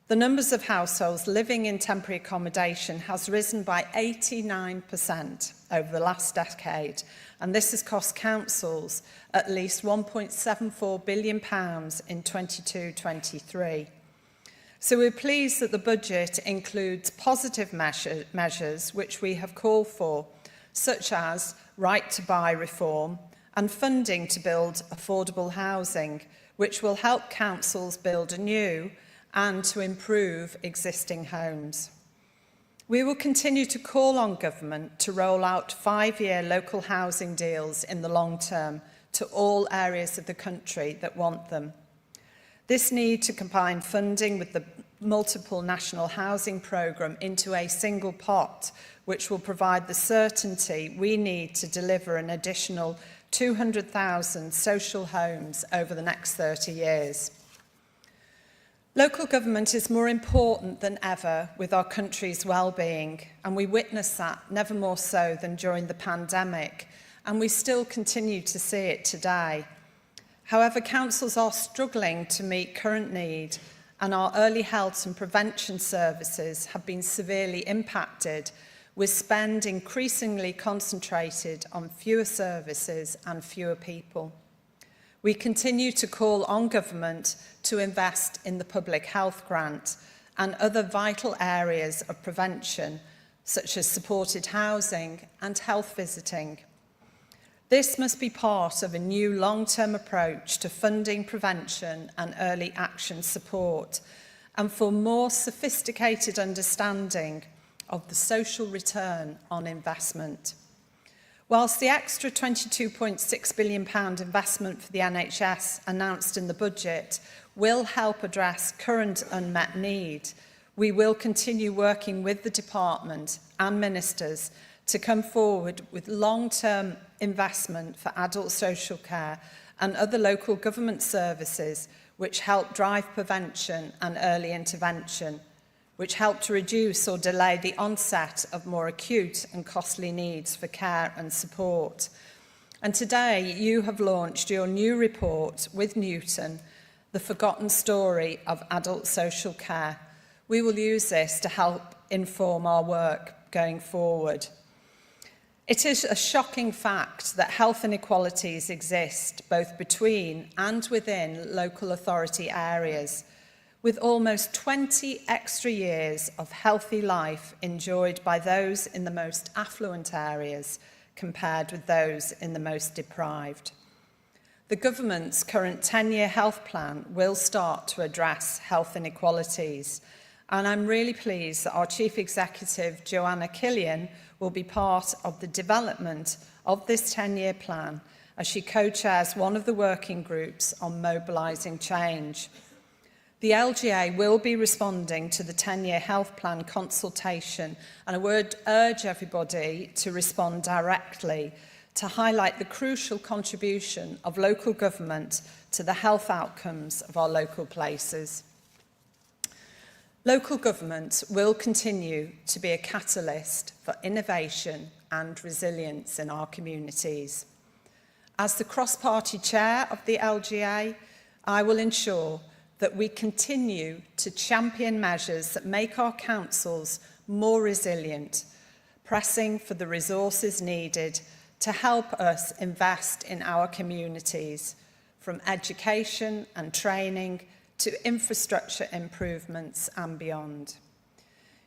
The numbers of households living in temporary accommodation has risen by 89% over the last decade, and this has cost councils at least £1.74 billion in 22-23. So we're pleased that the budget includes positive measures which we have called for, such as right to buy reform and funding to build affordable housing, which will help councils build anew and to improve existing homes. We will continue to call on government to roll out 5-year local housing deals in the long term to all areas of the country that want them. This need to combine funding with the multiple national housing programme into a single pot, which will provide the certainty we need to deliver an additional 200,000 social homes over the next 30 years. Local government is more important than ever with our country's well-being, and we witness that never more so than during the pandemic, and we still continue to see it today. However, councils are struggling to meet current need, and our early health and prevention services have been severely impacted, with spend increasingly concentrated on fewer services and fewer people. We continue to call on government to invest in the public health grant and other vital areas of prevention, such as supported housing and health visiting. This must be part of a new long-term approach to funding prevention and early action support, and for more sophisticated understanding of the social return on investment. Whilst the extra £22.6 billion investment for the NHS announced in the budget will help address current unmet need, we will continue working with the department and ministers to come forward with long-term investment for adult social care and other local government services which help drive prevention and early intervention, which help to reduce or delay the onset of more acute and costly needs for care and support. And today you have launched your new report with Newton, The Forgotten Story of Adult Social Care. We will use this to help inform our work going forward. It is a shocking fact that health inequalities exist both between and within local authority areas, with almost 20 extra years of healthy life enjoyed by those in the most affluent areas compared with those in the most deprived. The government's current 10-year health plan will start to address health inequalities, and I'm really pleased that our Chief Executive, Joanna Killian, will be part of the development of this 10-year plan as she co-chairs one of the working groups on mobilising change. The LGA will be responding to the 10-year health plan consultation, and I would urge everybody to respond directly to highlight the crucial contribution of local government to the health outcomes of our local places. Local government will continue to be a catalyst for innovation and resilience in our communities. As the cross-party chair of the LGA, I will ensure that we continue to champion measures that make our councils more resilient, pressing for the resources needed to help us invest in our communities, from education and training to infrastructure improvements and beyond.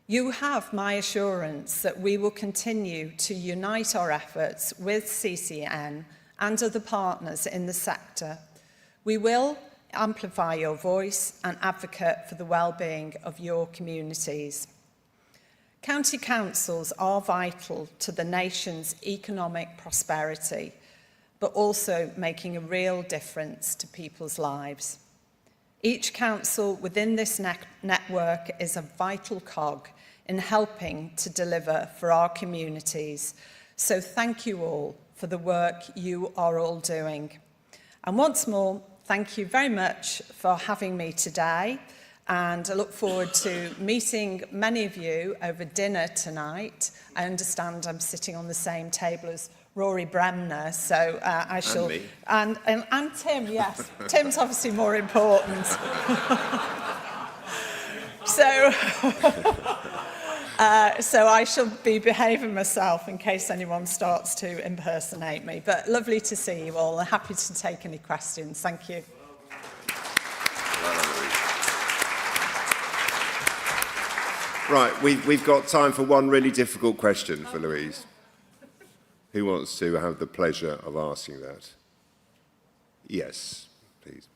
You have my assurance that we will continue to unite our efforts with CCN and other partners in the sector. We will amplify your voice and advocate for the well-being of your communities. County councils are vital to the nation's economic prosperity, but also making a real difference to people's lives. Each council within this network is a vital cog in helping to deliver for our communities. So thank you all for the work you are all doing. And once more, thank you very much for having me today, and I look forward to meeting many of you over dinner tonight. I understand I'm sitting on the same table as Rory Bremner, so I shall... And me. And Tim, yes. Tim's obviously more important. So I shall be behaving myself in case anyone starts to impersonate me. But lovely to see you all. I'm happy to take any questions. Thank you. Right, we've got time for one really difficult question for Louise. Who wants to have the pleasure of asking that? Yes, please.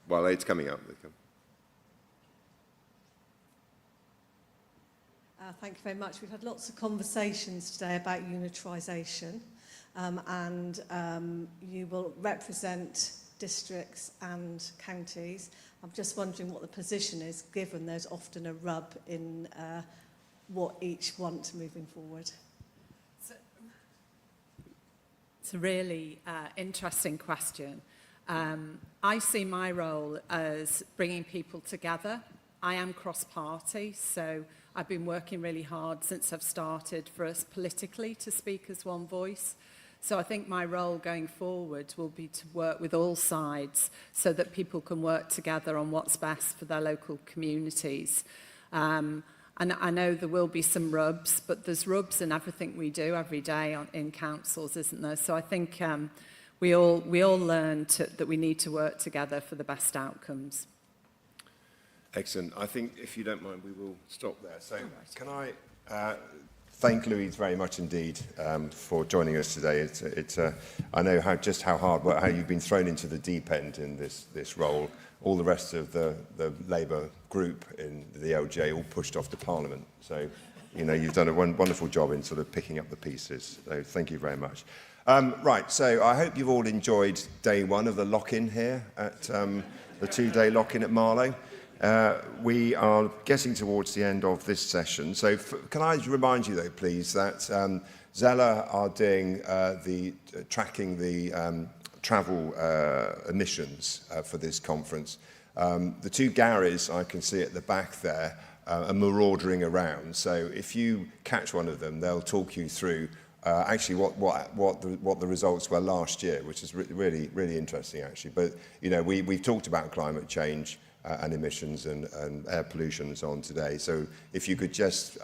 Well, it's coming up. Thank you very much. We've had lots of conversations today about unitarisation, and you will represent districts and counties. I'm just wondering what the position is, given there's often a rub in what each want moving forward. It's a really interesting question. I see my role as bringing people together. I am cross-party, so I've been working really hard since I've started for us politically to speak as one voice. So I think my role going forward will be to work with all sides so that people can work together on what's best for their local communities. And I know there will be some rubs, but there's rubs in everything we do every day in councils, isn't there? So I think we all learn that we need to work together for the best outcomes. Excellent. I think, if you don't mind, we will stop there. So can I thank Louise very much indeed for joining us today. I know how hard work, how you've been thrown into the deep end in this role. All the rest of the Labour group in the LGA all pushed off to Parliament. So You know, you've done a wonderful job in sort of picking up the pieces. So thank you very much. Right, so I hope you've all enjoyed day one of the lock-in here at the two-day lock-in at Marlow. We are getting towards the end of this session. So can I remind you, though, please, that Zella are doing tracking the travel emissions for this conference. The two Garys I can see at the back there are marauding around. So if you catch one of them, they'll talk you through actually what the results were last year, which is really interesting, actually. But, you know, we've talked about climate change and emissions and air pollution and so on today. So if you could just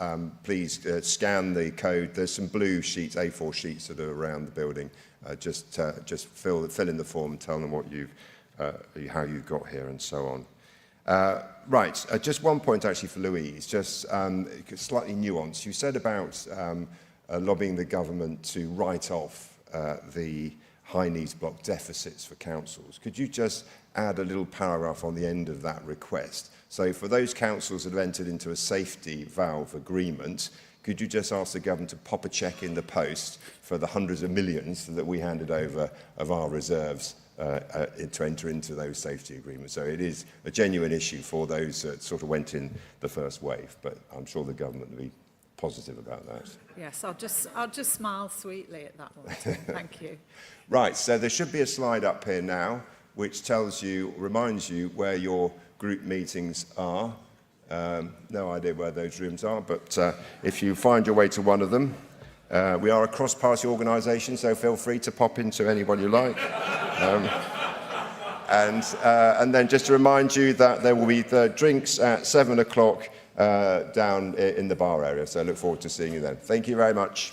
please scan the code. There's some blue sheets, A4 sheets that are around the building. Just fill in the form and tell them what how you've got here and so on. Right, just one point actually for Louise, just slightly nuanced. You said about lobbying the government to write off the high needs block deficits for councils. Could you just add a little paragraph on the end of that request? So for those councils that have entered into a safety valve agreement, could you just ask the government to pop a cheque in the post for the hundreds of millions that we handed over of our reserves to enter into those safety agreements? So it is a genuine issue for those that sort of went in the first wave, but I'm sure the government will be positive about that. Yes, I'll just smile sweetly at that one. Thank you. Right, so there should be a slide up here now which reminds you where your group meetings are. No idea where those rooms are, but if you find your way to one of them, we are a cross-party organisation, so feel free to pop into anyone you like. And then just to remind you that there will be the drinks at 7 o'clock down in the bar area, so I look forward to seeing you then. Thank you very much.